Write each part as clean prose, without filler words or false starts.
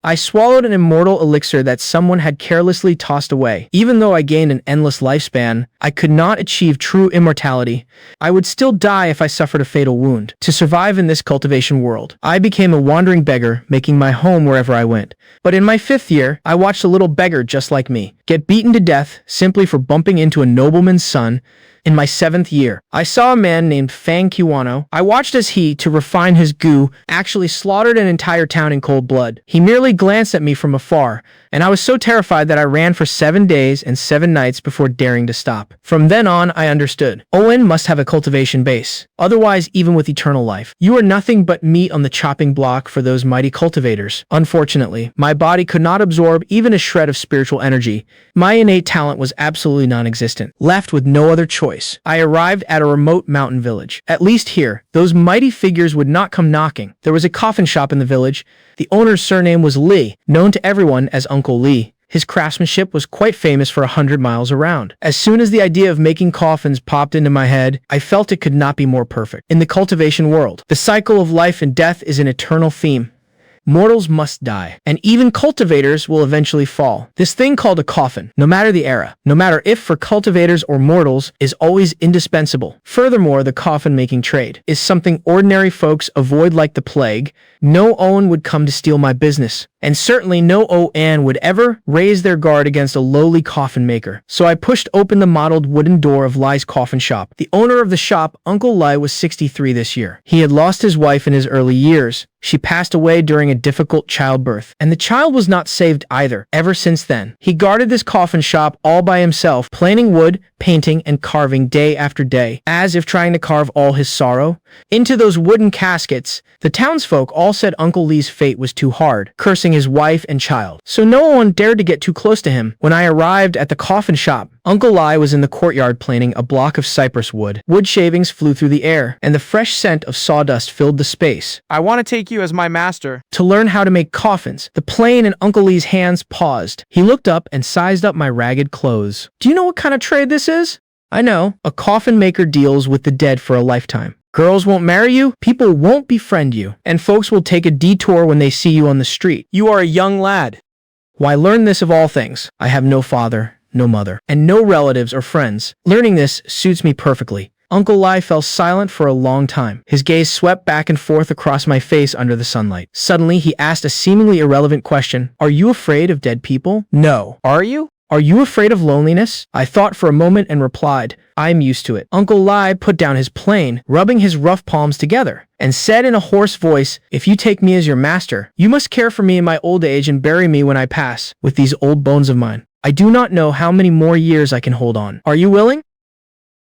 I swallowed an immortal elixir that someone had carelessly tossed away. Even though I gained an endless lifespan, I could not achieve true immortality. I would still die if I suffered a fatal wound. To survive in this cultivation world, I became a wandering beggar, making my home wherever I went. But in my 5th year, I watched a little beggar just like me get beaten to death simply for bumping into a nobleman's son. In my 7th year, I saw a man named Fang Kiwano. I watched as he, to refine his goo, actually slaughtered an entire town in cold blood. He merely glanced at me from afar, and I was so terrified that I ran for 7 days and 7 nights before daring to stop. From then on, I understood. Owen must have a cultivation base. Otherwise, even with eternal life, you are nothing but meat on the chopping block for those mighty cultivators. Unfortunately, my body could not absorb even a shred of spiritual energy. My innate talent was absolutely non-existent. Left with no other choice, I arrived at a remote mountain village. At least here, those mighty figures would not come knocking. There was a coffin shop in the village. The owner's surname was Lee, known to everyone as Uncle Lee. His craftsmanship was quite famous for 100 miles around. As soon as the idea of making coffins popped into my head, I felt it could not be more perfect. In the cultivation world, the cycle of life and death is an eternal theme. Mortals must die, and even cultivators will eventually fall. This thing called a coffin, no matter the era, no matter if for cultivators or mortals, is always indispensable. Furthermore, the coffin-making trade is something ordinary folks avoid like the plague. No Owen would come to steal my business, and certainly no Owen would ever raise their guard against a lowly coffin maker. So I pushed open the mottled wooden door of Lai's coffin shop. The owner of the shop, Uncle Lai, was 63 this year. He had lost his wife in his early years. She passed away during a difficult childbirth, and the child was not saved either. Ever since then, he guarded this coffin shop all by himself, planing wood, painting, and carving day after day, as if trying to carve all his sorrow into those wooden caskets. The townsfolk all said Uncle Lee's fate was too hard, cursing his wife and child. So no one dared to get too close to him. When I arrived at the coffin shop, Uncle Lai was in the courtyard planing a block of cypress wood. Wood shavings flew through the air, and the fresh scent of sawdust filled the space. I want to take you as my master. To learn how to make coffins, the plane in Uncle Lee's hands paused. He looked up and sized up my ragged clothes. Do you know what kind of trade this is? I know. A coffin maker deals with the dead for a lifetime. Girls won't marry you, people won't befriend you, and folks will take a detour when they see you on the street. You are a young lad. Why learn this of all things? I have no father, no mother, and no relatives or friends. Learning this suits me perfectly. Uncle Lai fell silent for a long time. His gaze swept back and forth across my face under the sunlight. Suddenly, he asked a seemingly irrelevant question. Are you afraid of dead people? No. Are you? Are you afraid of loneliness? I thought for a moment and replied, I'm used to it. Uncle Lai put down his plane, rubbing his rough palms together, and said in a hoarse voice, if you take me as your master, you must care for me in my old age and bury me when I pass with these old bones of mine. I do not know how many more years I can hold on. Are you willing?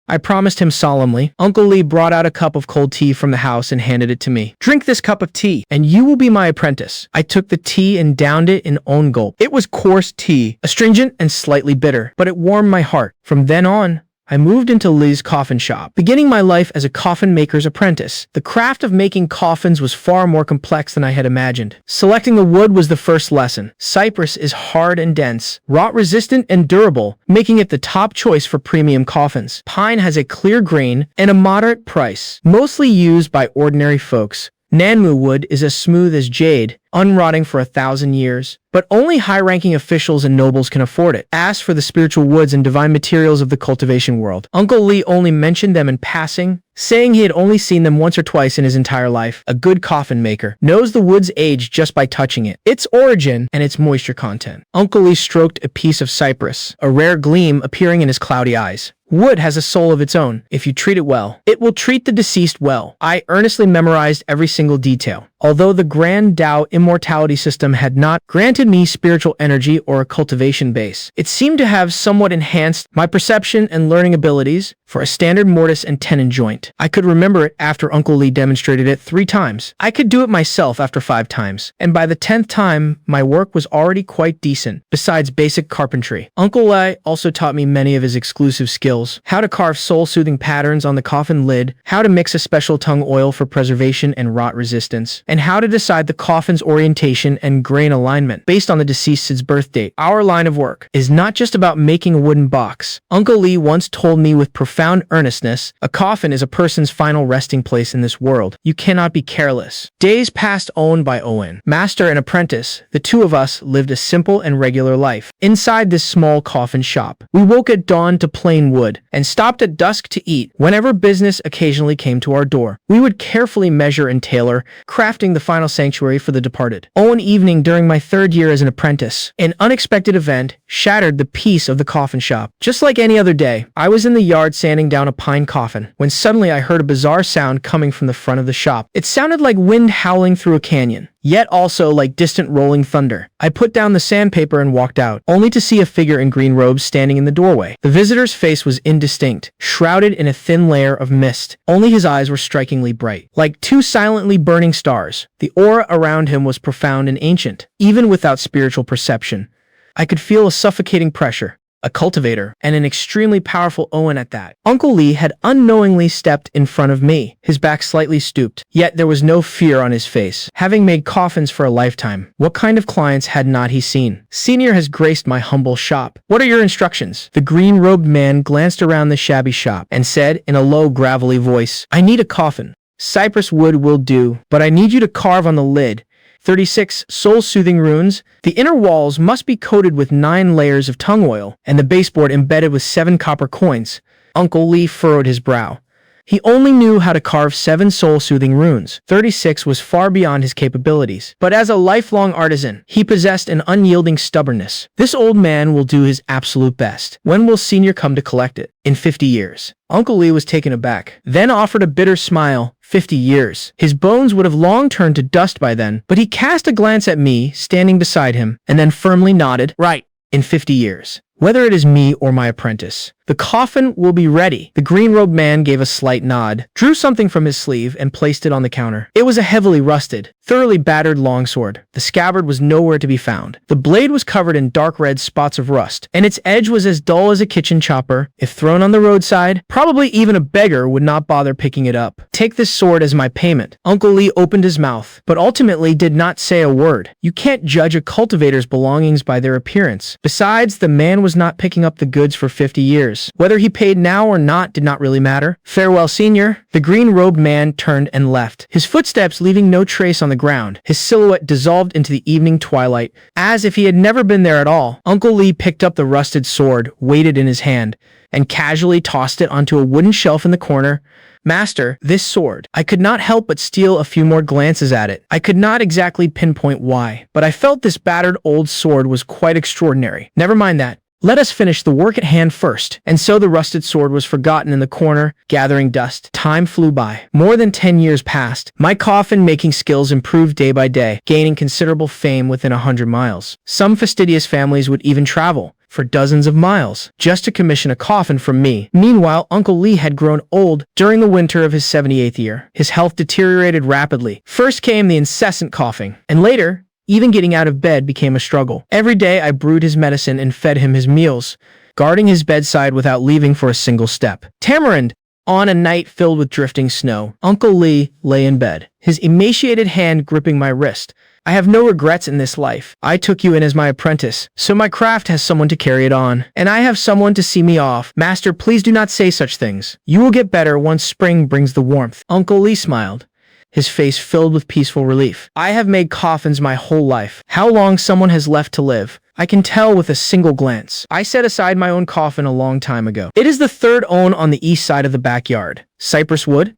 I promised him solemnly. Uncle Lee brought out a cup of cold tea from the house and handed it to me. Drink this cup of tea, and you will be my apprentice. I took the tea and downed it in one gulp. It was coarse tea, astringent and slightly bitter, but it warmed my heart. From then on, I moved into Lee's coffin shop, beginning my life as a coffin maker's apprentice. The craft of making coffins was far more complex than I had imagined. Selecting the wood was the first lesson. Cypress is hard and dense, rot-resistant and durable, making it the top choice for premium coffins. Pine has a clear grain and a moderate price, mostly used by ordinary folks. Nanmu wood is as smooth as jade, unrotting for 1,000 years. But only high-ranking officials and nobles can afford it. As for the spiritual woods and divine materials of the cultivation world, Uncle Lee only mentioned them in passing, saying he had only seen them once or twice in his entire life. A good coffin maker knows the wood's age just by touching it, its origin, and its moisture content. Uncle Lee stroked a piece of cypress, a rare gleam appearing in his cloudy eyes. Wood has a soul of its own. If you treat it well, it will treat the deceased well. I earnestly memorized every single detail. Although the Grand Tao immortality system had not granted me spiritual energy or a cultivation base, it seemed to have somewhat enhanced my perception and learning abilities for a standard mortise and tenon joint. I could remember it after Uncle Lee demonstrated it 3 times. I could do it myself after 5 times, and by the 10th time, my work was already quite decent, besides basic carpentry. Uncle Lee also taught me many of his exclusive skills: how to carve soul-soothing patterns on the coffin lid, how to mix a special tung oil for preservation and rot resistance, and how to decide the coffin's orientation and grain alignment based on the deceased's birth date. Our line of work is not just about making a wooden box. Uncle Lee once told me with profound earnestness, a coffin is a person's final resting place in this world. You cannot be careless. Days passed owned by Owen. Master and apprentice, the two of us lived a simple and regular life. Inside this small coffin shop, we woke at dawn to plain wood and stopped at dusk to eat whenever business occasionally came to our door. We would carefully measure and tailor, crafting the final sanctuary for the departed. One evening during my third year as an apprentice, an unexpected event shattered the peace of the coffin shop. Just like any other day, I was in the yard sanding down a pine coffin when suddenly I heard a bizarre sound coming from the front of the shop. It sounded like wind howling through a canyon, yet also like distant rolling thunder. I put down the sandpaper and walked out, only to see a figure in green robes standing in the doorway. The visitor's face was indistinct, shrouded in a thin layer of mist. Only his eyes were strikingly bright, like two silently burning stars. The aura around him was profound and ancient, even without spiritual perception. I could feel a suffocating pressure. A cultivator, and an extremely powerful Owen at that. Uncle Lee had unknowingly stepped in front of me, his back slightly stooped, yet there was no fear on his face. Having made coffins for a lifetime, what kind of clients had not he seen? Senior has graced my humble shop. What are your instructions? The green-robed man glanced around the shabby shop and said in a low, gravelly voice, I need a coffin. Cypress wood will do, but I need you to carve on the lid 36 soul-soothing runes. The inner walls must be coated with 9 layers of tongue oil, and the baseboard embedded with 7 copper coins. Uncle Lee furrowed his brow. He only knew how to carve 7 soul-soothing runes. 36 was far beyond his capabilities. But as a lifelong artisan, he possessed an unyielding stubbornness. This old man will do his absolute best. When will Senior come to collect it? In 50 years. Uncle Lee was taken aback, then offered a bitter smile. 50 years. His bones would have long turned to dust by then, but he cast a glance at me, standing beside him, and then firmly nodded. Right. In 50 years. Whether it is me or my apprentice. The coffin will be ready. The green-robed man gave a slight nod, drew something from his sleeve, and placed it on the counter. It was a heavily rusted, thoroughly battered longsword. The scabbard was nowhere to be found. The blade was covered in dark red spots of rust, and its edge was as dull as a kitchen chopper. If thrown on the roadside, probably even a beggar would not bother picking it up. Take this sword as my payment. Uncle Lee opened his mouth, but ultimately did not say a word. You can't judge a cultivator's belongings by their appearance. Besides, the man was not picking up the goods for 50 years. Whether he paid now or not did not really matter. Farewell, Senior. The green-robed man turned and left, his footsteps leaving no trace on the ground. His silhouette dissolved into the evening twilight, as if he had never been there at all. Uncle Lee picked up the rusted sword, weighted in his hand, and casually tossed it onto a wooden shelf in the corner. Master, this sword. I could not help but steal a few more glances at it. I could not exactly pinpoint why, but I felt this battered old sword was quite extraordinary. Never mind that. Let us finish the work at hand first. And so the rusted sword was forgotten in the corner, gathering dust. Time flew by. More than 10 years passed. My coffin-making skills improved day by day, gaining considerable fame within 100 miles. Some fastidious families would even travel for dozens of miles just to commission a coffin from me. Meanwhile, Uncle Lee had grown old during the winter of his 78th year. His health deteriorated rapidly. First came the incessant coughing, and later, even getting out of bed became a struggle. Every day I brewed his medicine and fed him his meals, guarding his bedside without leaving for a single step. Tamarind. On a night filled with drifting snow, Uncle Lee lay in bed, his emaciated hand gripping my wrist. I have no regrets in this life. I took you in as my apprentice, so my craft has someone to carry it on, and I have someone to see me off. Master, please do not say such things. You will get better once spring brings the warmth. Uncle Lee smiled, his face filled with peaceful relief. I have made coffins my whole life. How long someone has left to live, I can tell with a single glance. I set aside my own coffin a long time ago. It is the third own on the east side of the backyard. Cypress wood?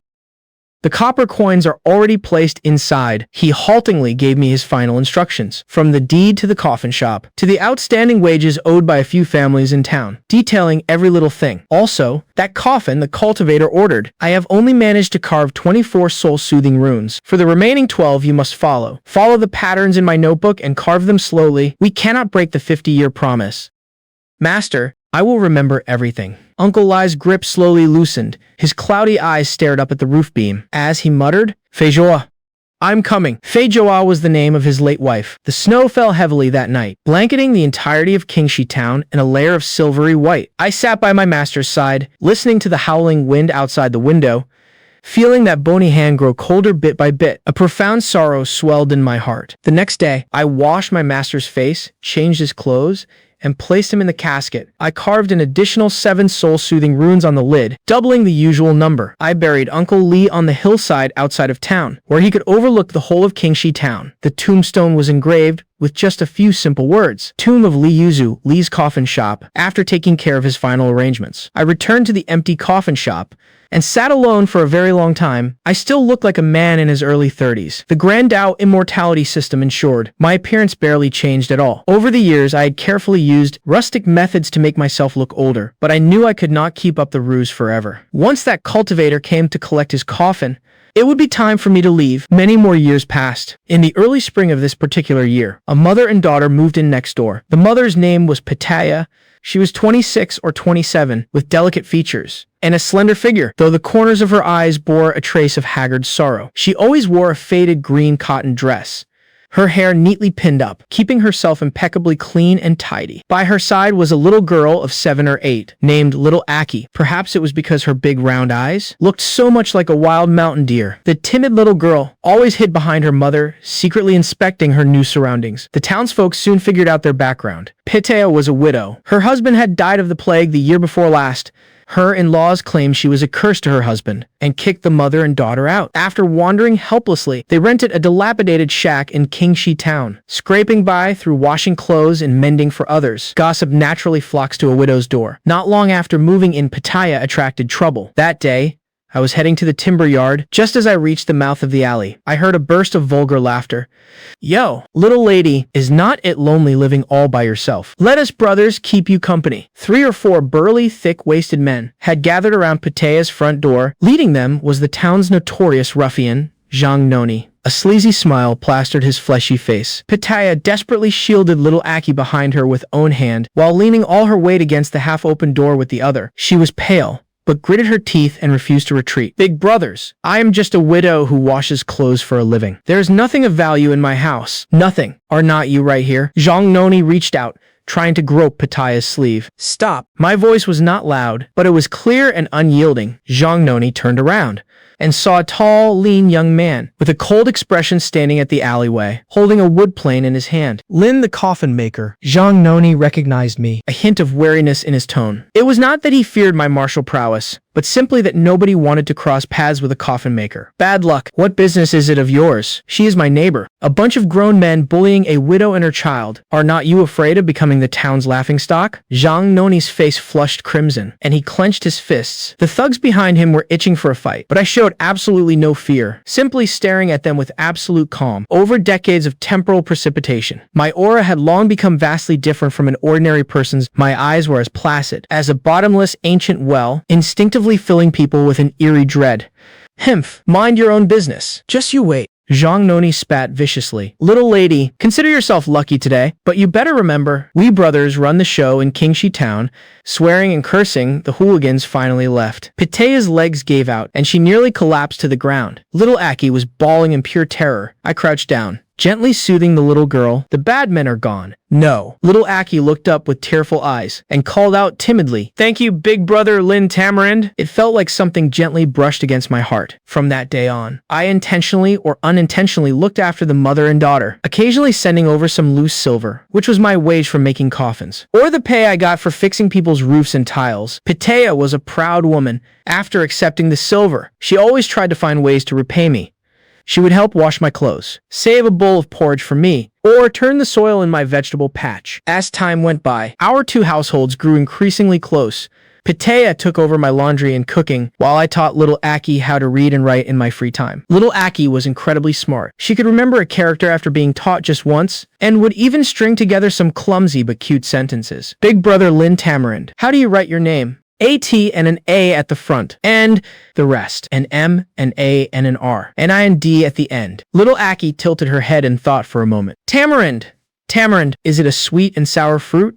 The copper coins are already placed inside. He haltingly gave me his final instructions. From the deed to the coffin shop, to the outstanding wages owed by a few families in town, detailing every little thing. Also, that coffin the cultivator ordered. I have only managed to carve 24 soul-soothing runes. For the remaining 12 you must follow. Follow the patterns in my notebook and carve them slowly. We cannot break the 50-year promise. Master, I will remember everything. Uncle Lee's grip slowly loosened. His cloudy eyes stared up at the roof beam. As he muttered, Feijoa. I'm coming. Feijoa was the name of his late wife. The snow fell heavily that night, blanketing the entirety of Kingshi Town in a layer of silvery white. I sat by my master's side, listening to the howling wind outside the window. feeling that bony hand grow colder bit by bit. A profound sorrow swelled in my heart. The next day, I washed my master's face, changed his clothes, and placed him in the casket. I carved an additional 7 soul-soothing runes on the lid, doubling the usual number. I buried Uncle Lee on the hillside outside of town, where he could overlook the whole of Kingshi town. The tombstone was engraved with just a few simple words. Tomb of Lee Yuzu, Lee's coffin shop. After taking care of his final arrangements, I returned to the empty coffin shop and sat alone for a very long time. I still looked like a man in his early 30s. The Grand Tao immortality system ensured my appearance barely changed at all. Over the years, I had carefully used rustic methods to make myself look older, but I knew I could not keep up the ruse forever. Once that cultivator came to collect his coffin, it would be time for me to leave. Many more years passed. In the early spring of this particular year, a mother and daughter moved in next door. The mother's name was Pitaya. She was 26 or 27, with delicate features and a slender figure, though the corners of her eyes bore a trace of haggard sorrow. She always wore a faded green cotton dress, her hair neatly pinned up, keeping herself impeccably clean and tidy. By her side was a little girl of 7 or 8, named Little Aki. Perhaps it was because her big round eyes looked so much like a wild mountain deer. The timid little girl always hid behind her mother, secretly inspecting her new surroundings. The townsfolk soon figured out their background. Pitaya was a widow. Her husband had died of the plague the year before last. Her in-laws claimed she was a curse to her husband and kicked the mother and daughter out. After wandering helplessly, they rented a dilapidated shack in Kingshi town. Scraping by through washing clothes and mending for others, gossip naturally flocks to a widow's door. Not long after moving in, Pitaya attracted trouble. That day, I was heading to the timber yard. Just as I reached the mouth of the alley, I heard a burst of vulgar laughter. Yo, little lady, is not it lonely living all by yourself? Let us brothers keep you company. 3 or 4 burly, thick-waisted men had gathered around Pitaya's front door. Leading them was the town's notorious ruffian, Zhang Noni. A sleazy smile plastered his fleshy face. Pitaya desperately shielded little Aki behind her with one hand, while leaning all her weight against the half-open door with the other. She was pale, but gritted her teeth and refused to retreat. Big brothers, I am just a widow who washes clothes for a living. There is nothing of value in my house. Nothing. Are not you right here? Zhang Noni reached out, trying to grope Pitaya's sleeve. Stop. My voice was not loud, but it was clear and unyielding. Zhang Noni turned around and saw a tall, lean young man with a cold expression standing at the alleyway, holding a wood plane in his hand. Lin the coffin maker. Zhang Noni recognized me, a hint of wariness in his tone. It was not that he feared my martial prowess, but simply that nobody wanted to cross paths with a coffin maker. Bad luck. What business is it of yours? She is my neighbor. A bunch of grown men bullying a widow and her child. Are not you afraid of becoming the town's laughingstock? Zhang Noni's face flushed crimson, and he clenched his fists. The thugs behind him were itching for a fight, but I showed absolutely no fear, simply staring at them with absolute calm. Over decades of temporal precipitation, my aura had long become vastly different from an ordinary person's. My eyes were as placid as a bottomless ancient well, instinctively filling people with an eerie dread. Himph, mind your own business. Just you wait. Zhang Noni spat viciously. Little lady, consider yourself lucky today, but you better remember, we brothers run the show in Kingshi town. Swearing and cursing, the hooligans finally left. Pitaya's legs gave out, and she nearly collapsed to the ground. Little Aki was bawling in pure terror. I crouched down, gently soothing the little girl. The bad men are gone. No. Little Aki looked up with tearful eyes and called out timidly, "Thank you, big brother Lin Tamarind." It felt like something gently brushed against my heart. From that day on, I intentionally or unintentionally looked after the mother and daughter, occasionally sending over some loose silver, which was my wage for making coffins, or the pay I got for fixing people's roofs and tiles. Pitaya was a proud woman. After accepting the silver, she always tried to find ways to repay me. She would help wash my clothes, save a bowl of porridge for me, or turn the soil in my vegetable patch. As time went by, our 2 households grew increasingly close. Pitaya took over my laundry and cooking, while I taught little Aki how to read and write in my free time. Little Aki was incredibly smart. She could remember a character after being taught just once, and would even string together some clumsy but cute sentences. Big brother Lin Tamarind, how do you write your name? A-T and an A at the front, and the rest, an M, an A, and an R, an I and D at the end. Little Aki tilted her head and thought for a moment. Tamarind! Tamarind, is it a sweet and sour fruit?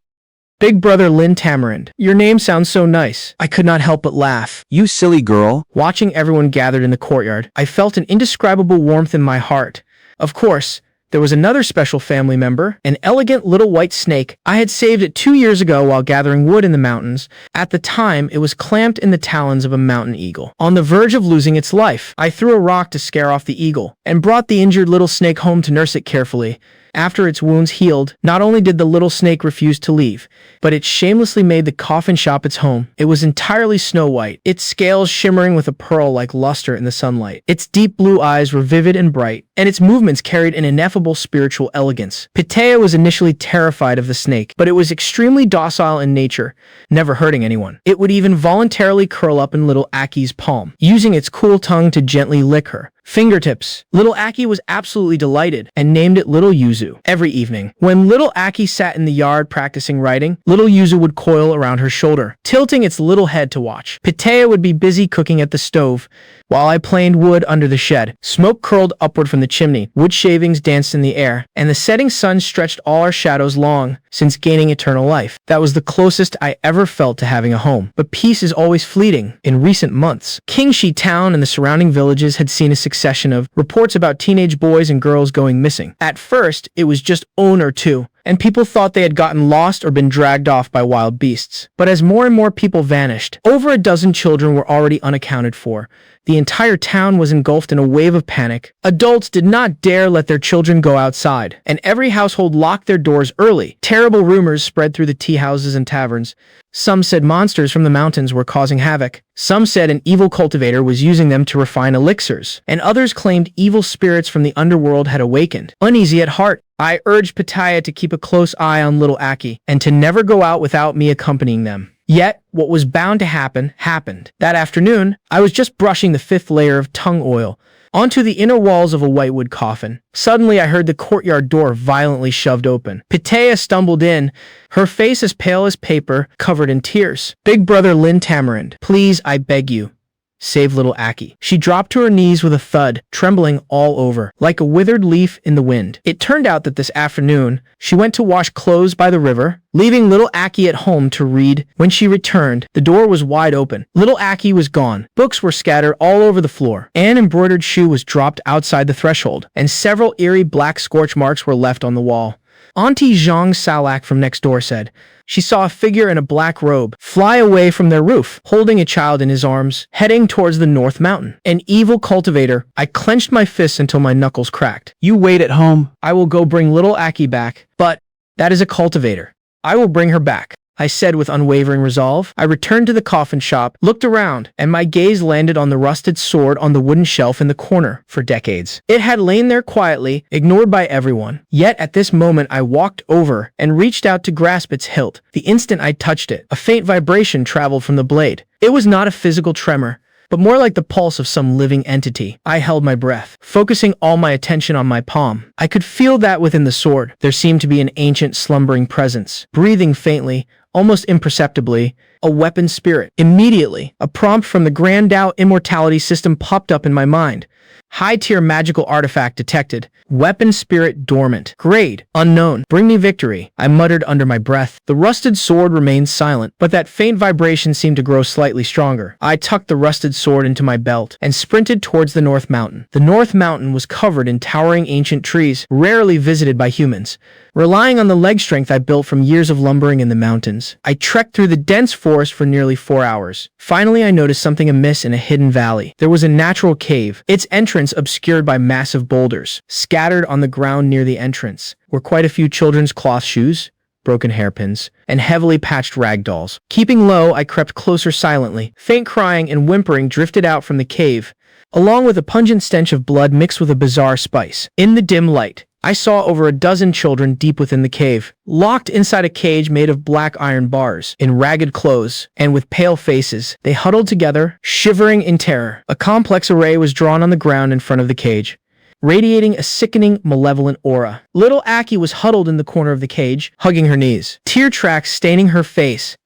Big brother Lin Tamarind, your name sounds so nice. I could not help but laugh. You silly girl. Watching everyone gathered in the courtyard, I felt an indescribable warmth in my heart. Of course, There was another special family member, an elegant little white snake. I had saved it 2 years ago while gathering wood in the mountains. At the time, it was clamped in the talons of a mountain eagle, on the verge of losing its life. I threw a rock to scare off the eagle, and brought the injured little snake home to nurse it carefully. After its wounds healed, not only did the little snake refuse to leave, but it shamelessly made the coffin shop its home. It was entirely snow white, its scales shimmering with a pearl-like luster in the sunlight. Its deep blue eyes were vivid and bright, and its movements carried an ineffable spiritual elegance. Pitaya was initially terrified of the snake, but it was extremely docile in nature, never hurting anyone. It would even voluntarily curl up in little Aki's palm, using its cool tongue to gently lick her fingertips. Little Aki was absolutely delighted and named it Little Yuzu. Every evening, when little Aki sat in the yard practicing writing, little Yuzu would coil around her shoulder, tilting its little head to watch. Pitaya would be busy cooking at the stove, while I planed wood under the shed. Smoke curled upward from the chimney, wood shavings danced in the air, and the setting sun stretched all our shadows long since gaining eternal life. That was the closest I ever felt to having a home. But peace is always fleeting. In recent months, Kingshi town and the surrounding villages had seen a succession of reports about teenage boys and girls going missing. At first, it was just one or two, and people thought they had gotten lost or been dragged off by wild beasts. But as more and more people vanished, over a dozen children were already unaccounted for. The entire town was engulfed in a wave of panic. Adults did not dare let their children go outside, and every household locked their doors early. Terrible rumors spread through the tea houses and taverns. Some said monsters from the mountains were causing havoc. Some said an evil cultivator was using them to refine elixirs, and others claimed evil spirits from the underworld had awakened. Uneasy at heart, I urged Pitaya to keep a close eye on little Aki, and to never go out without me accompanying them. Yet, what was bound to happen, happened. That afternoon, I was just brushing the 5th layer of tung oil onto the inner walls of a whitewood coffin. Suddenly, I heard the courtyard door violently shoved open. Pitaya stumbled in, her face as pale as paper, covered in tears. "Big brother Lin Tamarind, please, I beg you, save little Aki." She dropped to her knees with a thud, trembling all over, like a withered leaf in the wind. It turned out that this afternoon, she went to wash clothes by the river, leaving little Aki at home to read. When she returned, the door was wide open. Little Aki was gone. Books were scattered all over the floor. An embroidered shoe was dropped outside the threshold, and several eerie black scorch marks were left on the wall. Auntie Zhang Salak from next door said she saw a figure in a black robe fly away from their roof, holding a child in his arms, heading towards the North Mountain. An evil cultivator. I clenched my fists until my knuckles cracked. You wait at home. I will go bring little Aki back. But that is a cultivator. I will bring her back, I said with unwavering resolve. I returned to the coffin shop, looked around, and my gaze landed on the rusted sword on the wooden shelf in the corner. For decades, it had lain there quietly, ignored by everyone. Yet at this moment I walked over and reached out to grasp its hilt. The instant I touched it, a faint vibration traveled from the blade. It was not a physical tremor, but more like the pulse of some living entity. I held my breath, focusing all my attention on my palm. I could feel that within the sword, there seemed to be an ancient slumbering presence, breathing faintly, almost imperceptibly, a weapon spirit. Immediately, a prompt from the Grand Tao Immortality System popped up in my mind. High-tier magical artifact detected. Weapon spirit dormant. Grade unknown. Bring me victory, I muttered under my breath. The rusted sword remained silent, but that faint vibration seemed to grow slightly stronger. I tucked the rusted sword into my belt and sprinted towards the North Mountain. The North Mountain was covered in towering ancient trees, rarely visited by humans. Relying on the leg strength I built from years of lumbering in the mountains, I trekked through the dense forest for nearly 4 hours. Finally, I noticed something amiss in a hidden valley. There was a natural cave, its entrance obscured by massive boulders. Scattered on the ground near the entrance were quite a few children's cloth shoes, broken hairpins, and heavily patched rag dolls. Keeping low, I crept closer silently. Faint crying and whimpering drifted out from the cave, along with a pungent stench of blood mixed with a bizarre spice. In the dim light, I saw over a dozen children deep within the cave, locked inside a cage made of black iron bars. In ragged clothes and with pale faces, they huddled together, shivering in terror. A complex array was drawn on the ground in front of the cage, radiating a sickening, malevolent aura. Little Aki was huddled in the corner of the cage, hugging her knees, tear tracks staining her face.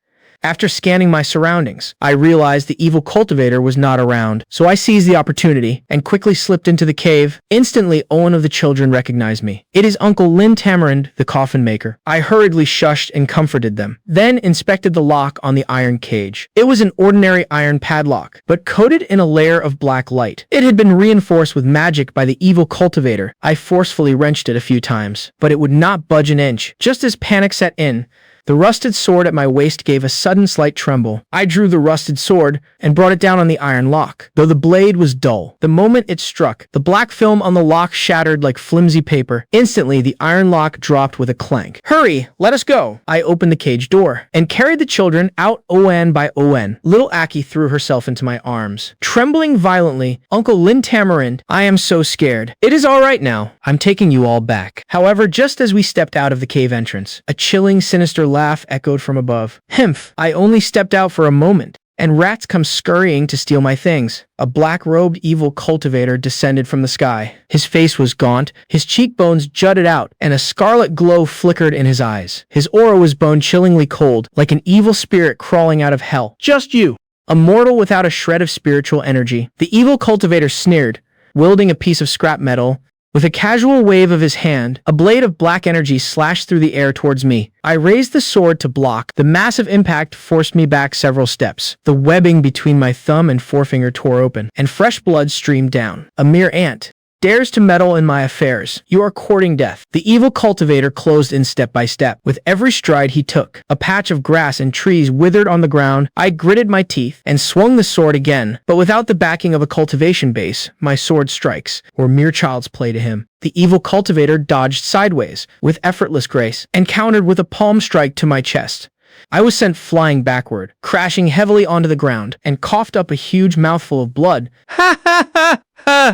After scanning my surroundings, I realized the evil cultivator was not around, so I seized the opportunity and quickly slipped into the cave. Instantly, Owen of the children recognized me. "It is Uncle Lin Tamarind, the coffin maker." I hurriedly shushed and comforted them, then inspected the lock on the iron cage. It was an ordinary iron padlock, but coated in a layer of black light. It had been reinforced with magic by the evil cultivator. I forcefully wrenched it a few times, but it would not budge an inch. Just as panic set in, the rusted sword at my waist gave a sudden slight tremble. I drew the rusted sword and brought it down on the iron lock, though the blade was dull. The moment it struck, the black film on the lock shattered like flimsy paper. Instantly, the iron lock dropped with a clank. "Hurry, let us go!" I opened the cage door and carried the children out Owen by Owen. Little Aki threw herself into my arms. Trembling violently, "Uncle Lin Tamarind, I am so scared." "It is all right now. I'm taking you all back." However, just as we stepped out of the cave entrance, a chilling, sinister laugh echoed from above. "Himph, I only stepped out for a moment, and rats come scurrying to steal my things." A black-robed evil cultivator descended from the sky. His face was gaunt, his cheekbones jutted out, and a scarlet glow flickered in his eyes. His aura was bone-chillingly cold, like an evil spirit crawling out of hell. "Just you, a mortal without a shred of spiritual energy." The evil cultivator sneered, wielding a piece of scrap metal. With a casual wave of his hand, a blade of black energy slashed through the air towards me. I raised the sword to block. The massive impact forced me back several steps. The webbing between my thumb and forefinger tore open, and fresh blood streamed down. "A mere ant dares to meddle in my affairs. You are courting death." The evil cultivator closed in step by step. With every stride he took, a patch of grass and trees withered on the ground. I gritted my teeth and swung the sword again, but without the backing of a cultivation base, my sword strikes were mere child's play to him. The evil cultivator dodged sideways with effortless grace and countered with a palm strike to my chest. I was sent flying backward, crashing heavily onto the ground, and coughed up a huge mouthful of blood. "Ha ha ha!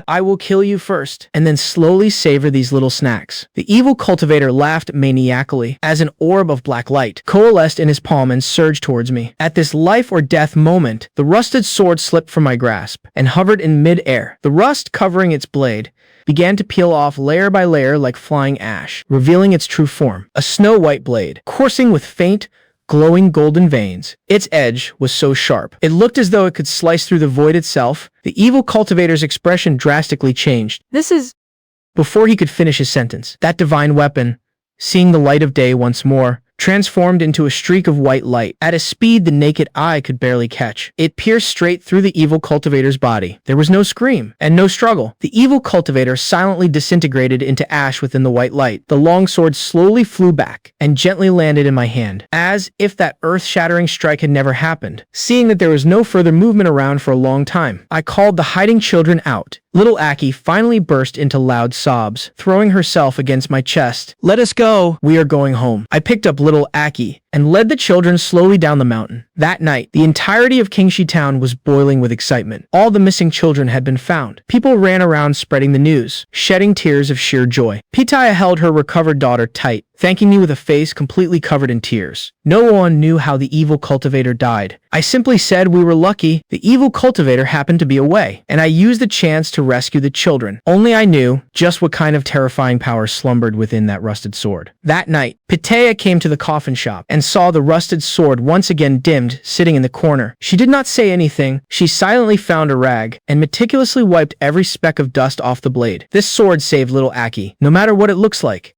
I will kill you first, and then slowly savor these little snacks." The evil cultivator laughed maniacally as an orb of black light coalesced in his palm and surged towards me. At this life or death moment, the rusted sword slipped from my grasp and hovered in mid-air. The rust covering its blade began to peel off layer by layer like flying ash, revealing its true form. A snow-white blade, coursing with faint, glowing golden veins. Its edge was so sharp, it looked as though it could slice through the void itself. The evil cultivator's expression drastically changed. This is... Before he could finish his sentence, that divine weapon, seeing the light of day once more, transformed into a streak of white light at a speed the naked eye could barely catch. It pierced straight through the evil cultivator's body. There was no scream and no struggle. The evil cultivator silently disintegrated into ash within the white light. The long sword slowly flew back and gently landed in my hand, as if that earth-shattering strike had never happened. Seeing that there was no further movement around for a long time, I called the hiding children out. Little Aki finally burst into loud sobs, throwing herself against my chest. "Let us go. We are going home." I picked up little Aki and led the children slowly down the mountain. That night, the entirety of Kingshi Town was boiling with excitement. All the missing children had been found. People ran around spreading the news, shedding tears of sheer joy. Pitaya held her recovered daughter tight, thanking me with a face completely covered in tears. No one knew how the evil cultivator died. I simply said we were lucky. The evil cultivator happened to be away, and I used the chance to rescue the children. Only I knew just what kind of terrifying power slumbered within that rusted sword. That night, Pitaya came to the coffin shop and saw the rusted sword once again dimmed, sitting in the corner. She did not say anything. She silently found a rag and meticulously wiped every speck of dust off the blade. This sword saved little Aki, no matter what it looks like.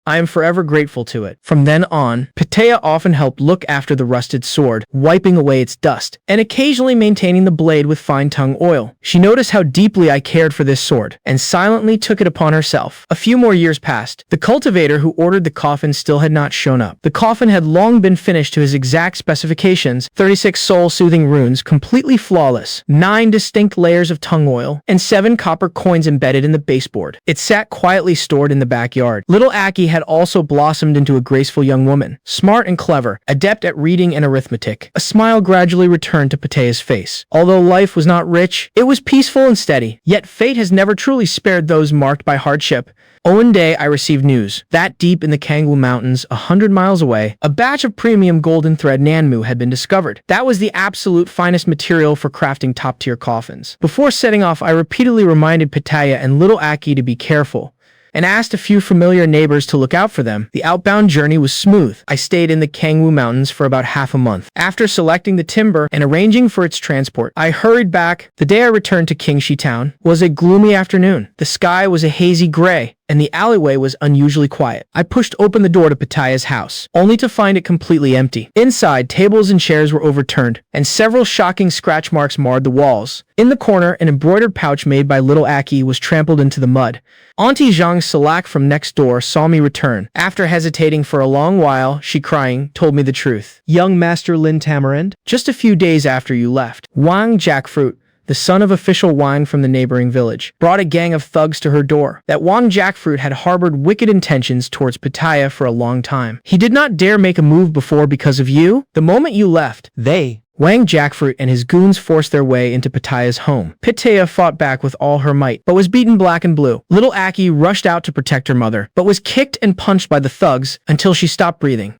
I am forever grateful to it. From then on, Pitaya often helped look after the rusted sword, wiping away its dust, and occasionally maintaining the blade with fine tung oil. She noticed how deeply I cared for this sword, and silently took it upon herself. A few more years passed. The cultivator who ordered the coffin still had not shown up. The coffin had long been finished to his exact specifications, 36 soul-soothing runes, completely flawless, 9 distinct layers of tung oil, and 7 copper coins embedded in the baseboard. It sat quietly stored in the backyard. Little Aki had also blossomed into a graceful young woman, smart and clever, adept at reading and arithmetic. A smile gradually returned to Pataya's face. Although life was not rich, it was peaceful and steady. Yet fate has never truly spared those marked by hardship. One day, I received news that deep in the Kangwoo Mountains, 100 miles away, a batch of premium golden thread nanmu had been discovered. That was the absolute finest material for crafting top-tier coffins. Before setting off, I repeatedly reminded Pitaya and little Aki to be careful and asked a few familiar neighbors to look out for them. The outbound journey was smooth. I stayed in the Kangwoo Mountains for about half a month. After selecting the timber and arranging for its transport, I hurried back. The day I returned to Kingshi Town was a gloomy afternoon. The sky was a hazy gray, and the alleyway was unusually quiet. I pushed open the door to Pataya's house, only to find it completely empty. Inside, tables and chairs were overturned, and several shocking scratch marks marred the walls. In the corner, an embroidered pouch made by little Aki was trampled into the mud. Auntie Zhang Salak from next door saw me return. After hesitating for a long while, she crying, told me the truth. "Young Master Lin Tamarind, just a few days after you left, Wang Jackfruit, the son of official Wang from the neighboring village, brought a gang of thugs to her door. That Wang Jackfruit had harbored wicked intentions towards Pataya for a long time. He did not dare make a move before because of you. The moment you left, Wang Jackfruit and his goons forced their way into Pataya's home. Pitaya fought back with all her might, but was beaten black and blue. Little Aki rushed out to protect her mother, but was kicked and punched by the thugs until she stopped breathing.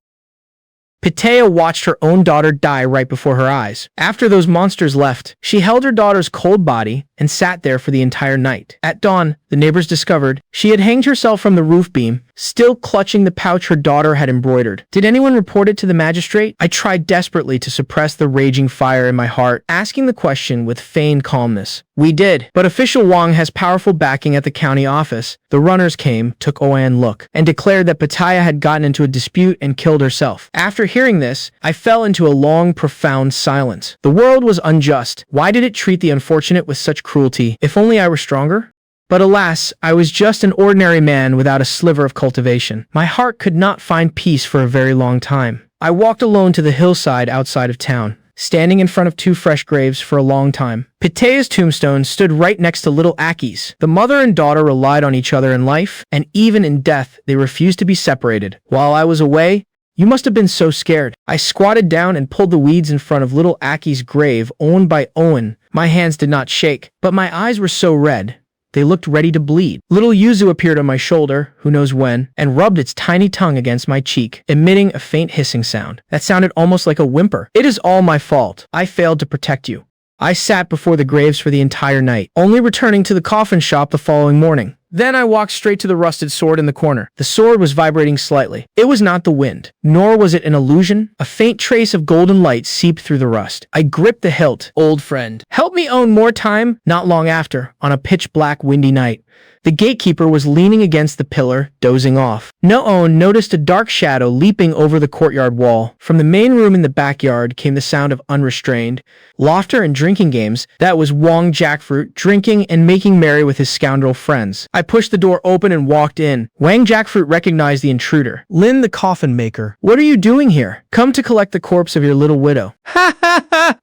Pitaya watched her own daughter die right before her eyes. After those monsters left, she held her daughter's cold body and sat there for the entire night. At dawn, the neighbors discovered she had hanged herself from the roof beam, still clutching the pouch her daughter had embroidered. Did anyone report it to the magistrate? I tried desperately to suppress the raging fire in my heart, asking the question with feigned calmness. We did, but official Wang has powerful backing at the county office. The runners came, took Oan look, and declared that Pataya had gotten into a dispute and killed herself. After hearing this, I fell into a long, profound silence. The world was unjust. Why did it treat the unfortunate with such cruelty? If only I were stronger? But alas, I was just an ordinary man without a sliver of cultivation. My heart could not find peace for a very long time. I walked alone to the hillside outside of town, standing in front of two fresh graves for a long time. Pitaya's tombstone stood right next to little Aki's. The mother and daughter relied on each other in life, and even in death, they refused to be separated. While I was away, you must have been so scared. I squatted down and pulled the weeds in front of little Aki's grave, owned by Owen. My hands did not shake, but my eyes were so red. They looked ready to bleed. Little Yuzu appeared on my shoulder, who knows when, and rubbed its tiny tongue against my cheek, emitting a faint hissing sound. That sounded almost like a whimper. It is all my fault. I failed to protect you. I sat before the graves for the entire night, only returning to the coffin shop the following morning. Then I walked straight to the rusted sword in the corner. The sword was vibrating slightly. It was not the wind, nor was it an illusion. A faint trace of golden light seeped through the rust. I gripped the hilt. Old friend, help me own more time. Not long after, on a pitch-black windy night, the gatekeeper was leaning against the pillar, dozing off. No-on noticed a dark shadow leaping over the courtyard wall. From the main room in the backyard came the sound of unrestrained laughter and drinking games. That was Wang Jackfruit drinking and making merry with his scoundrel friends. I pushed the door open and walked in. Wang Jackfruit recognized the intruder. Lin the coffin maker. What are you doing here? Come to collect the corpse of your little widow. Ha ha ha!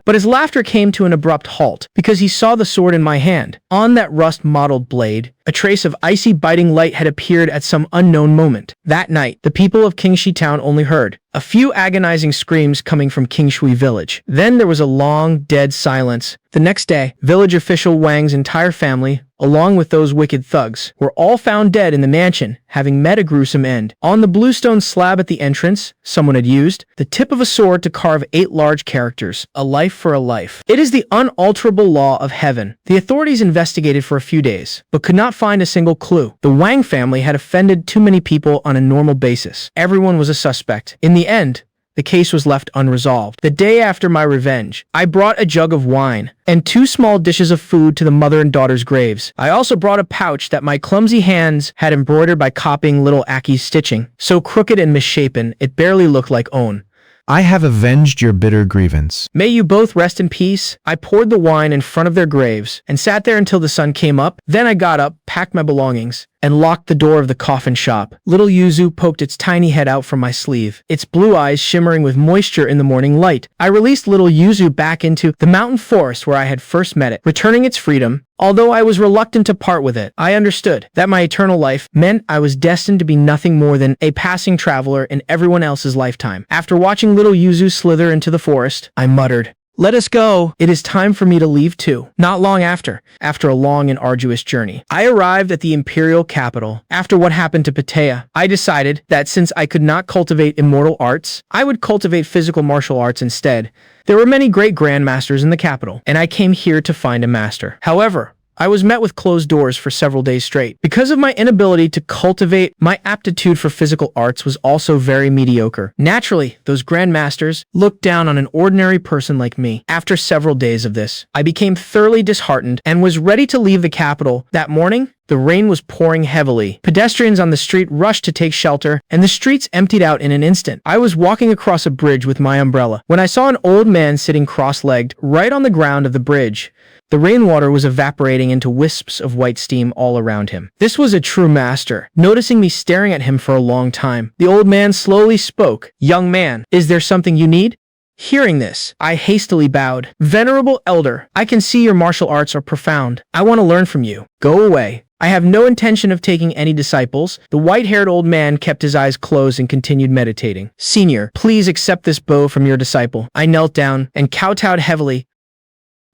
But his laughter came to an abrupt halt, because he saw the sword in my hand. On that rust-mottled blade, a trace of icy biting light had appeared at some unknown moment. That night, the people of Kingshi Town only heard a few agonizing screams coming from Kingshui village. Then there was a long, dead silence. The next day, village official Wang's entire family, along with those wicked thugs, were all found dead in the mansion, having met a gruesome end. On the bluestone slab at the entrance, someone had used the tip of a sword to carve 8 large characters, a life for a life. It is the unalterable law of heaven. The authorities investigated for a few days, but could not find a single clue. The Wang family had offended too many people on a normal basis. Everyone was a suspect. In the end, the case was left unresolved. The day after my revenge, I brought a jug of wine and 2 small dishes of food to the mother and daughter's graves. I also brought a pouch that my clumsy hands had embroidered by copying little Aki's stitching. So crooked and misshapen, it barely looked like own. I have avenged your bitter grievance. May you both rest in peace. I poured the wine in front of their graves and sat there until the sun came up. Then I got up, packed my belongings, and locked the door of the coffin shop. Little Yuzu poked its tiny head out from my sleeve, its blue eyes shimmering with moisture in the morning light. I released little Yuzu back into the mountain forest where I had first met it, returning its freedom. Although I was reluctant to part with it, I understood that my eternal life meant I was destined to be nothing more than a passing traveler in everyone else's lifetime. After watching little Yuzu slither into the forest, I muttered, "Let us go. It is time for me to leave too." Not long after a long and arduous journey, I arrived at the imperial capital. After what happened to Pataya, I decided that since I could not cultivate immortal arts, I would cultivate physical martial arts instead. There were many great grandmasters in the capital, and I came here to find a master. However, I was met with closed doors for several days straight. Because of my inability to cultivate, my aptitude for physical arts was also very mediocre. Naturally, those grandmasters looked down on an ordinary person like me. After several days of this, I became thoroughly disheartened and was ready to leave the capital. That morning, the rain was pouring heavily. Pedestrians on the street rushed to take shelter, and the streets emptied out in an instant. I was walking across a bridge with my umbrella when I saw an old man sitting cross-legged right on the ground of the bridge. The rainwater was evaporating into wisps of white steam all around him. This was a true master. Noticing me staring at him for a long time, the old man slowly spoke. "Young man, is there something you need?" Hearing this, I hastily bowed. "Venerable elder, I can see your martial arts are profound. I want to learn from you. Go away. I have no intention of taking any disciples." The white-haired old man kept his eyes closed and continued meditating. "Senior, please accept this bow from your disciple." I knelt down and kowtowed heavily.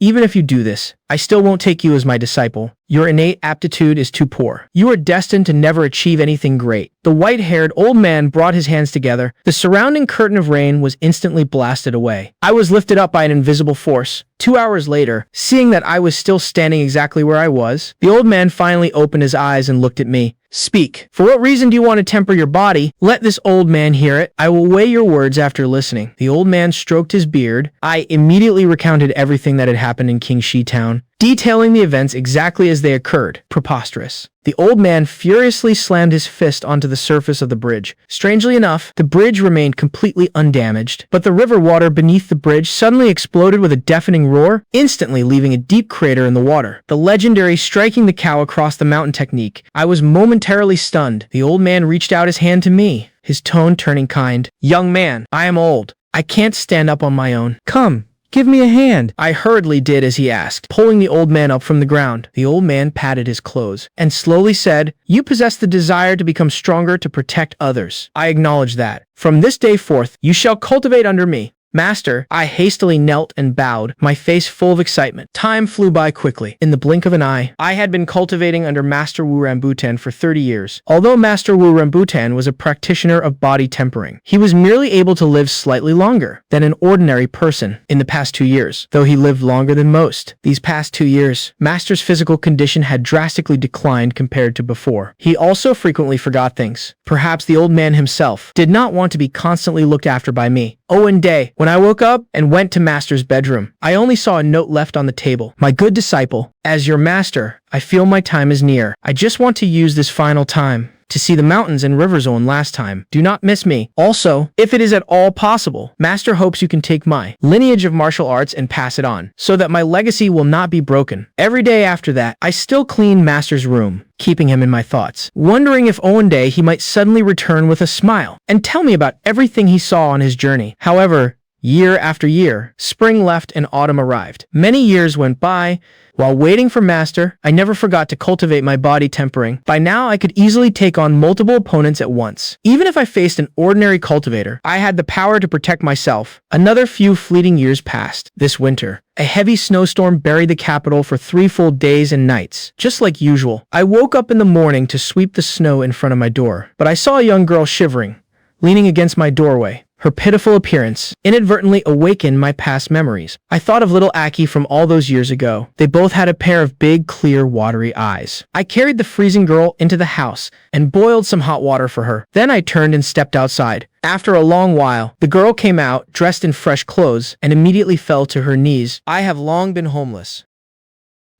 "Even if you do this, I still won't take you as my disciple. Your innate aptitude is too poor. You are destined to never achieve anything great." The white-haired old man brought his hands together. The surrounding curtain of rain was instantly blasted away. I was lifted up by an invisible force. 2 hours later, seeing that I was still standing exactly where I was, the old man finally opened his eyes and looked at me. "Speak. For what reason do you want to temper your body? Let this old man hear it. I will weigh your words after listening." The old man stroked his beard. I immediately recounted everything that had happened in King Shi Town, detailing the events exactly as they occurred. Preposterous. The old man furiously slammed his fist onto the surface of the bridge. Strangely enough, the bridge remained completely undamaged, but the river water beneath the bridge suddenly exploded with a deafening roar, instantly leaving a deep crater in the water. The legendary striking the cow across the mountain technique. I was momentarily stunned. The old man reached out his hand to me, his tone turning kind. "Young man, I am old. I can't stand up on my own. Come. Give me a hand." I hurriedly did as he asked, pulling the old man up from the ground. The old man patted his clothes and slowly said, "You possess the desire to become stronger to protect others. I acknowledge that. From this day forth, you shall cultivate under me." "Master," I hastily knelt and bowed, my face full of excitement. Time flew by quickly. In the blink of an eye, I had been cultivating under Master Wu Rambutan for 30 years. Although Master Wu Rambutan was a practitioner of body tempering, he was merely able to live slightly longer than an ordinary person in the past 2 years, though he lived longer than most. These past 2 years, Master's physical condition had drastically declined compared to before. He also frequently forgot things. Perhaps the old man himself did not want to be constantly looked after by me. One day, when I woke up and went to Master's bedroom, I only saw a note left on the table. "My good disciple, as your master, I feel my time is near. I just want to use this final time to see the mountains and rivers one last time. Do not miss me. Also, if it is at all possible, Master hopes you can take my lineage of martial arts and pass it on, so that my legacy will not be broken." Every day after that, I still cleaned Master's room, keeping him in my thoughts, wondering if one day he might suddenly return with a smile and tell me about everything he saw on his journey. However, year after year, spring left and autumn arrived. Many years went by. While waiting for Master, I never forgot to cultivate my body tempering. By now, I could easily take on multiple opponents at once. Even if I faced an ordinary cultivator, I had the power to protect myself. Another few fleeting years passed. This winter, a heavy snowstorm buried the capital for 3 full days and nights. Just like usual, I woke up in the morning to sweep the snow in front of my door, but I saw a young girl shivering, leaning against my doorway. Her pitiful appearance inadvertently awakened my past memories. I thought of little Aki from all those years ago. They both had a pair of big, clear, watery eyes. I carried the freezing girl into the house and boiled some hot water for her. Then I turned and stepped outside. After a long while, the girl came out, dressed in fresh clothes, and immediately fell to her knees. "I have long been homeless.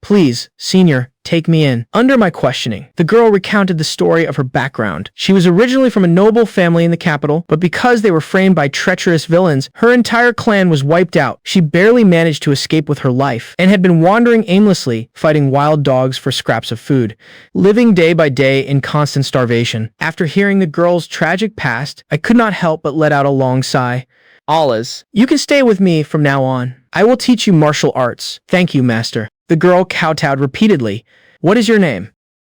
Please, senior, take me in." Under my questioning, the girl recounted the story of her background. She was originally from a noble family in the capital, but because they were framed by treacherous villains, her entire clan was wiped out. She barely managed to escape with her life, and had been wandering aimlessly, fighting wild dogs for scraps of food, living day by day in constant starvation. After hearing the girl's tragic past, I could not help but let out a long sigh. "Allahs, you can stay with me from now on. I will teach you martial arts." "Thank you, Master." The girl kowtowed repeatedly. "What is your name?"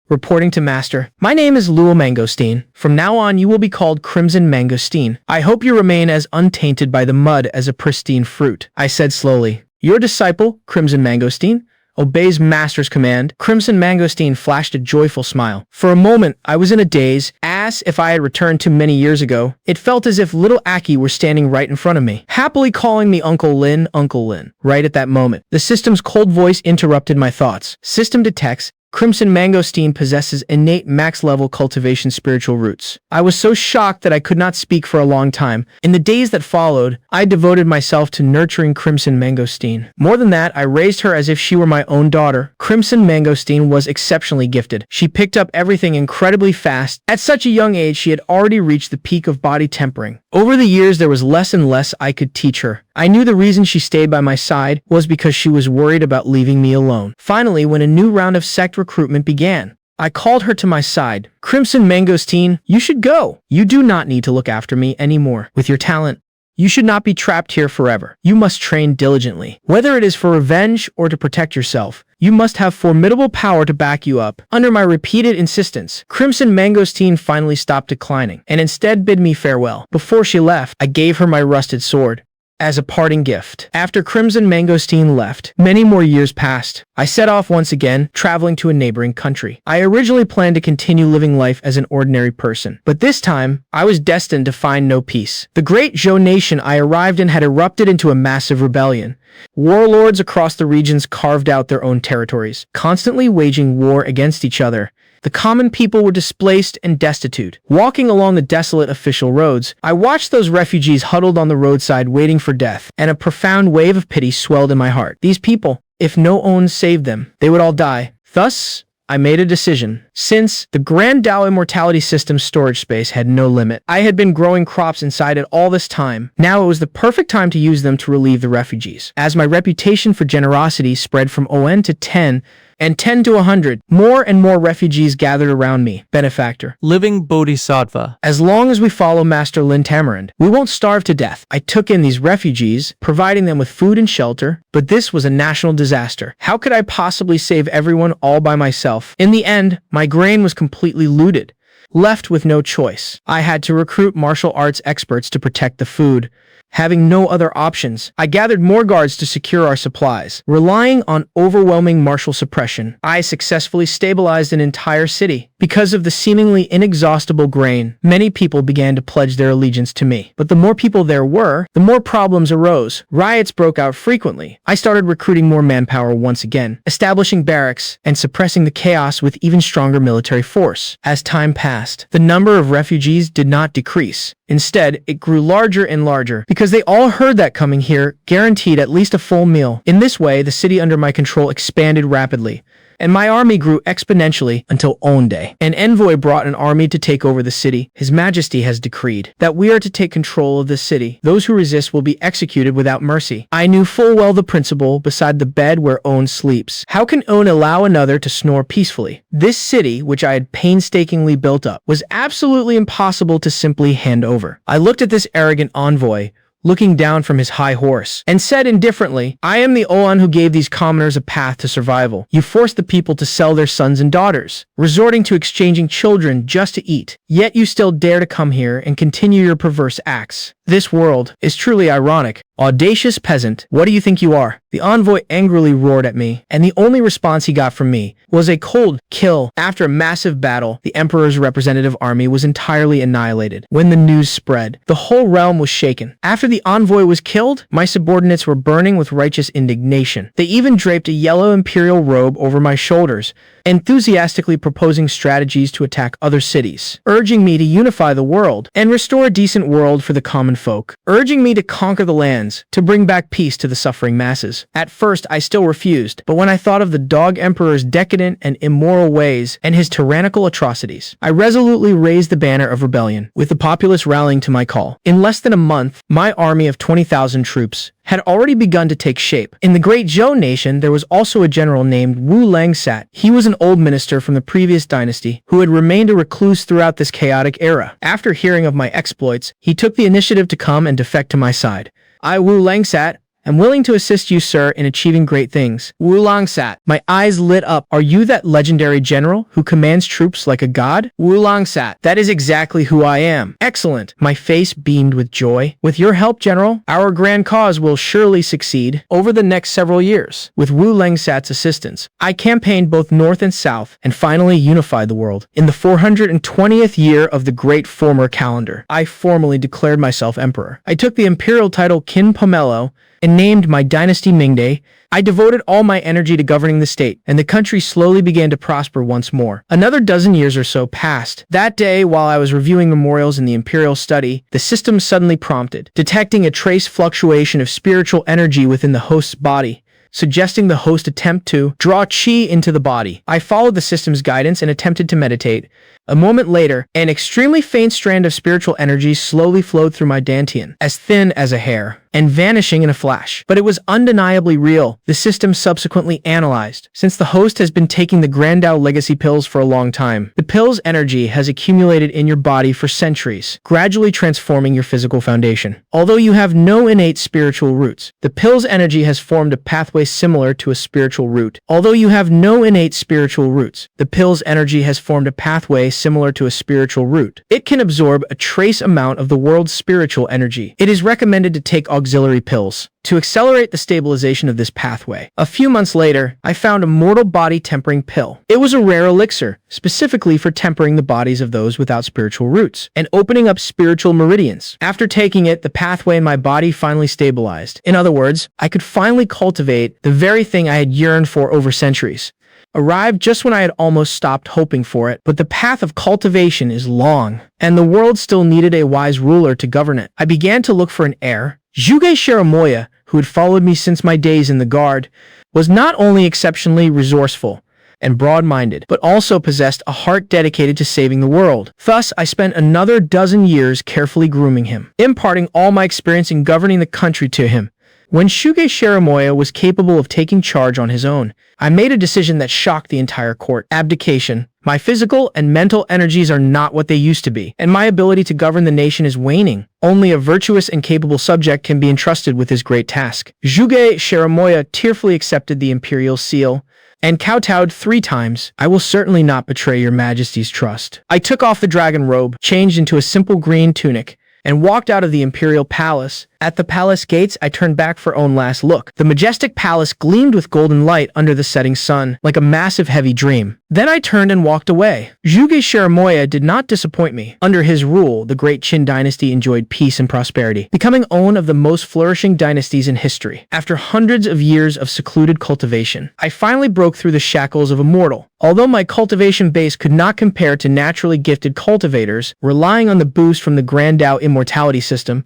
Reporting to Master, "My name is Lua Mangosteen. From now on, you will be called Crimson Mangosteen. I hope you remain as untainted by the mud as a pristine fruit," I said slowly. "Your disciple, Crimson Mangosteen, obeys Master's command." Crimson Mangosteen flashed a joyful smile. For a moment, I was in a daze. As As if I had returned to many years ago, it felt as if little Aki were standing right in front of me, happily calling me Uncle Lin, Uncle Lin. Right at that moment, the system's cold voice interrupted my thoughts. System detects Crimson Mangosteen possesses innate max-level cultivation spiritual roots. I was so shocked that I could not speak for a long time. In the days that followed, I devoted myself to nurturing Crimson Mangosteen. More than that, I raised her as if she were my own daughter. Crimson Mangosteen was exceptionally gifted. She picked up everything incredibly fast. At such a young age, she had already reached the peak of body tempering. Over the years, there was less and less I could teach her. I knew the reason she stayed by my side was because she was worried about leaving me alone. Finally, when a new round of sect recruitment began, I called her to my side. Crimson Mangosteen, you should go. You do not need to look after me anymore. With your talent, you should not be trapped here forever. You must train diligently. Whether it is for revenge or to protect yourself, you must have formidable power to back you up. Under my repeated insistence, Crimson Mangosteen finally stopped declining and instead bid me farewell. Before she left, I gave her my rusted sword as a parting gift. After Crimson Mangosteen left, many more years passed. I set off once again, traveling to a neighboring country. I originally planned to continue living life as an ordinary person, but this time, I was destined to find no peace. The great Zhou nation I arrived in had erupted into a massive rebellion. Warlords across the regions carved out their own territories, constantly waging war against each other. The common people were displaced and destitute. Walking along the desolate official roads, I watched those refugees huddled on the roadside waiting for death, and a profound wave of pity swelled in my heart. These people, if no one saved them, they would all die. Thus, I made a decision. Since the Grand Dao Immortality System's storage space had no limit, I had been growing crops inside it all this time. Now it was the perfect time to use them to relieve the refugees. As my reputation for generosity spread from ON to 10, and 10 to 100, more and more refugees gathered around me. Benefactor. Living Bodhisattva. As long as we follow Master Lin Tamarind, we won't starve to death. I took in these refugees, providing them with food and shelter, but this was a national disaster. How could I possibly save everyone all by myself? In the end, my grain was completely looted. Left with no choice, I had to recruit martial arts experts to protect the food. Having no other options, I gathered more guards to secure our supplies. Relying on overwhelming martial suppression, I successfully stabilized an entire city. Because of the seemingly inexhaustible grain, many people began to pledge their allegiance to me. But the more people there were, the more problems arose. Riots broke out frequently. I started recruiting more manpower once again, establishing barracks, and suppressing the chaos with even stronger military force. As time passed, the number of refugees did not decrease. Instead, it grew larger and larger, because they all heard that coming here guaranteed at least a full meal. In this way, the city under my control expanded rapidly, and my army grew exponentially until On Day. An envoy brought an army to take over the city. His Majesty has decreed that we are to take control of the city. Those who resist will be executed without mercy. I knew full well the principle beside the bed where On sleeps. How can On allow another to snore peacefully? This city, which I had painstakingly built up, was absolutely impossible to simply hand over. I looked at this arrogant envoy, looking down from his high horse, and said indifferently, I am the Oan who gave these commoners a path to survival. You forced the people to sell their sons and daughters, resorting to exchanging children just to eat. Yet you still dare to come here and continue your perverse acts. This world is truly ironic. Audacious peasant, what do you think you are? The envoy angrily roared at me, and the only response he got from me was a cold kill. After a massive battle, the emperor's representative army was entirely annihilated. When the news spread, the whole realm was shaken. After the envoy was killed, my subordinates were burning with righteous indignation. They even draped a yellow imperial robe over my shoulders, enthusiastically proposing strategies to attack other cities, urging me to unify the world and restore a decent world for the common folk, urging me to conquer the lands, to bring back peace to the suffering masses. At first, I still refused, but when I thought of the dog emperor's decadent and immoral ways and his tyrannical atrocities, I resolutely raised the banner of rebellion, with the populace rallying to my call. In less than a month, my army of 20,000 troops had already begun to take shape. In the Great Zhou nation, there was also a general named Wu Langsat. He was an old minister from the previous dynasty who had remained a recluse throughout this chaotic era. After hearing of my exploits, he took the initiative to come and defect to my side. I, Wu Langsat, I'm willing to assist you, sir, in achieving great things. Wu Long sat. My eyes lit up. Are you that legendary general who commands troops like a god? Wu Long sat. That is exactly who I am. Excellent. My face beamed with joy. With your help, General, our grand cause will surely succeed over the next several years. With Wu Lengsat's assistance, I campaigned both north and south and finally unified the world. In the 420th year of the great former calendar, I formally declared myself emperor. I took the imperial title Kin Pomelo and named my dynasty Mingde. I devoted all my energy to governing the state, and the country slowly began to prosper once more. Another dozen years or so passed. That day, while I was reviewing memorials in the imperial study, the system suddenly prompted, detecting a trace fluctuation of spiritual energy within the host's body, suggesting the host attempt to draw chi into the body. I followed the system's guidance and attempted to meditate. A moment later, an extremely faint strand of spiritual energy slowly flowed through my dantian, as thin as a hair, and vanishing in a flash. But it was undeniably real, the system subsequently analyzed. Since the host has been taking the Grandao legacy pills for a long time, the pill's energy has accumulated in your body for centuries, gradually transforming your physical foundation. Although you have no innate spiritual roots, the pill's energy has formed a pathway similar to a spiritual root. Although you have no innate spiritual roots, the pill's energy has formed a pathway similar to a spiritual root. It can absorb a trace amount of the world's spiritual energy. It is recommended to take auxiliary pills to accelerate the stabilization of this pathway. A few months later, I found a mortal body tempering pill. It was a rare elixir, specifically for tempering the bodies of those without spiritual roots and opening up spiritual meridians. After taking it, the pathway in my body finally stabilized. In other words, I could finally cultivate the very thing I had yearned for over centuries. Arrived just when I had almost stopped hoping for it, but the path of cultivation is long, and the world still needed a wise ruler to govern it. I began to look for an heir. Zhuge Shiramoya, who had followed me since my days in the guard, was not only exceptionally resourceful and broad-minded, but also possessed a heart dedicated to saving the world. Thus, I spent another dozen years carefully grooming him, imparting all my experience in governing the country to him. When Shuge Shiramoya was capable of taking charge on his own, I made a decision that shocked the entire court. Abdication. My physical and mental energies are not what they used to be, and my ability to govern the nation is waning. Only a virtuous and capable subject can be entrusted with this great task. Zhuge Shiramoya tearfully accepted the imperial seal and kowtowed 3 times. I will certainly not betray your majesty's trust. I took off the dragon robe, changed into a simple green tunic, and walked out of the imperial palace. At the palace gates, I turned back for one last look. The majestic palace gleamed with golden light under the setting sun, like a massive heavy dream. Then I turned and walked away. Zhuge Shiramoya did not disappoint me. Under his rule, the great Qin dynasty enjoyed peace and prosperity, becoming one of the most flourishing dynasties in history. After hundreds of years of secluded cultivation, I finally broke through the shackles of a mortal. Although my cultivation base could not compare to naturally gifted cultivators, relying on the boost from the Grandao immortality system,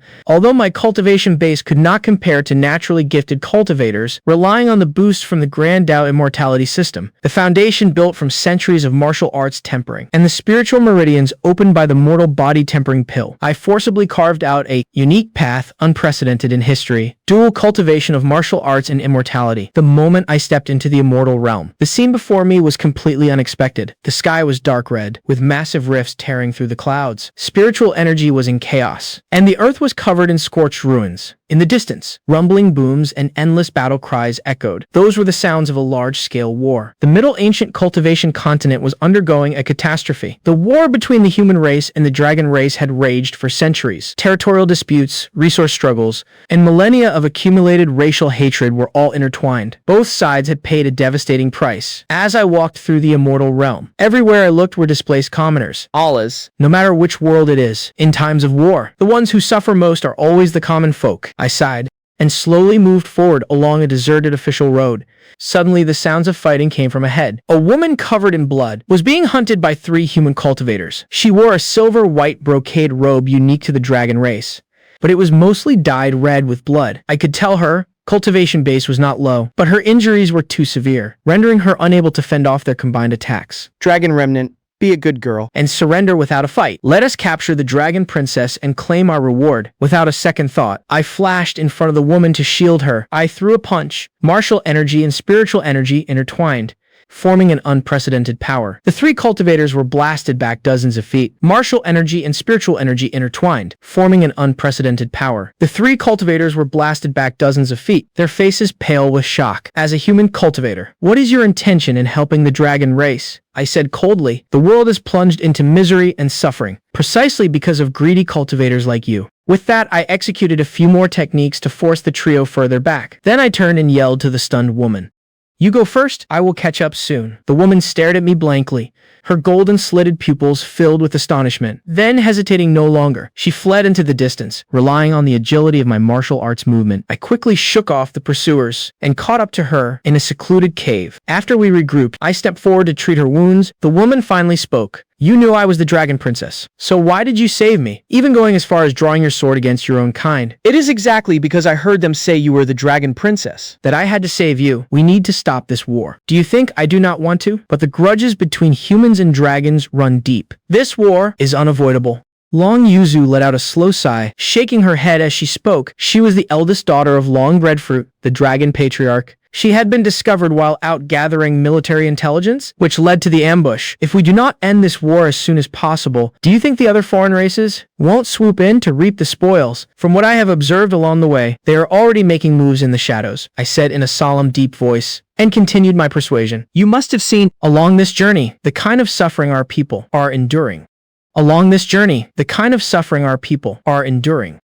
the foundation built from centuries of martial arts tempering, and the spiritual meridians opened by the mortal body tempering pill, I forcibly carved out a unique path unprecedented in history. Dual cultivation of martial arts and immortality. The moment I stepped into the immortal realm, the scene before me was completely unexpected. The sky was dark red, with massive rifts tearing through the clouds. Spiritual energy was in chaos, and the earth was covered in scorched ruins. In the distance, rumbling booms and endless battle cries echoed. Those were the sounds of a large-scale war. The Middle Ancient cultivation continent was undergoing a catastrophe. The war between the human race and the dragon race had raged for centuries. Territorial disputes, resource struggles, and millennia of accumulated racial hatred were all intertwined. Both sides had paid a devastating price. As I walked through the immortal realm, everywhere I looked were displaced commoners. Allahs. No matter which world it is, in times of war, the ones who suffer most are always the common folk. I sighed and slowly moved forward along a deserted official road. Suddenly, the sounds of fighting came from ahead. A woman covered in blood was being hunted by 3 human cultivators. She wore a silver-white brocade robe unique to the dragon race, but it was mostly dyed red with blood. I could tell her cultivation base was not low, but her injuries were too severe, rendering her unable to fend off their combined attacks. Dragon Remnant, be a good girl. And surrender without a fight. Let us capture the dragon princess and claim our reward. Without a second thought, I flashed in front of the woman to shield her. I threw a punch. Martial energy and spiritual energy intertwined, forming an unprecedented power. The three cultivators were blasted back dozens of feet. Martial energy and spiritual energy intertwined, forming an unprecedented power. The three cultivators were blasted back dozens of feet, their faces pale with shock. As a human cultivator, what is your intention in helping the dragon race? I said coldly. The world is plunged into misery and suffering, precisely because of greedy cultivators like you. With that, I executed a few more techniques to force the trio further back. Then I turned and yelled to the stunned woman. You go first, I will catch up soon. The woman stared at me blankly, her golden slitted pupils filled with astonishment. Then, hesitating no longer, she fled into the distance, relying on the agility of my martial arts movement. I quickly shook off the pursuers and caught up to her in a secluded cave. After we regrouped, I stepped forward to treat her wounds. The woman finally spoke. You knew I was the dragon princess, so why did you save me, even going as far as drawing your sword against your own kind? It is exactly because I heard them say you were the dragon princess That I had to save you. We need to stop this war. Do you think I do not want to? But the grudges between humans and dragons run deep. This war is unavoidable. Long Yuzu let out a slow sigh, shaking her head as she spoke. She was the eldest daughter of Long Breadfruit, the dragon patriarch. She had been discovered while out gathering military intelligence, which led to the ambush. If we do not end this war as soon as possible, do you think the other foreign races won't swoop in to reap the spoils? From what I have observed along the way, they are already making moves in the shadows, I said in a solemn, deep voice, and continued my persuasion. You must have seen Along this journey, the kind of suffering our people are enduring. Along this journey, the kind of suffering our people are enduring.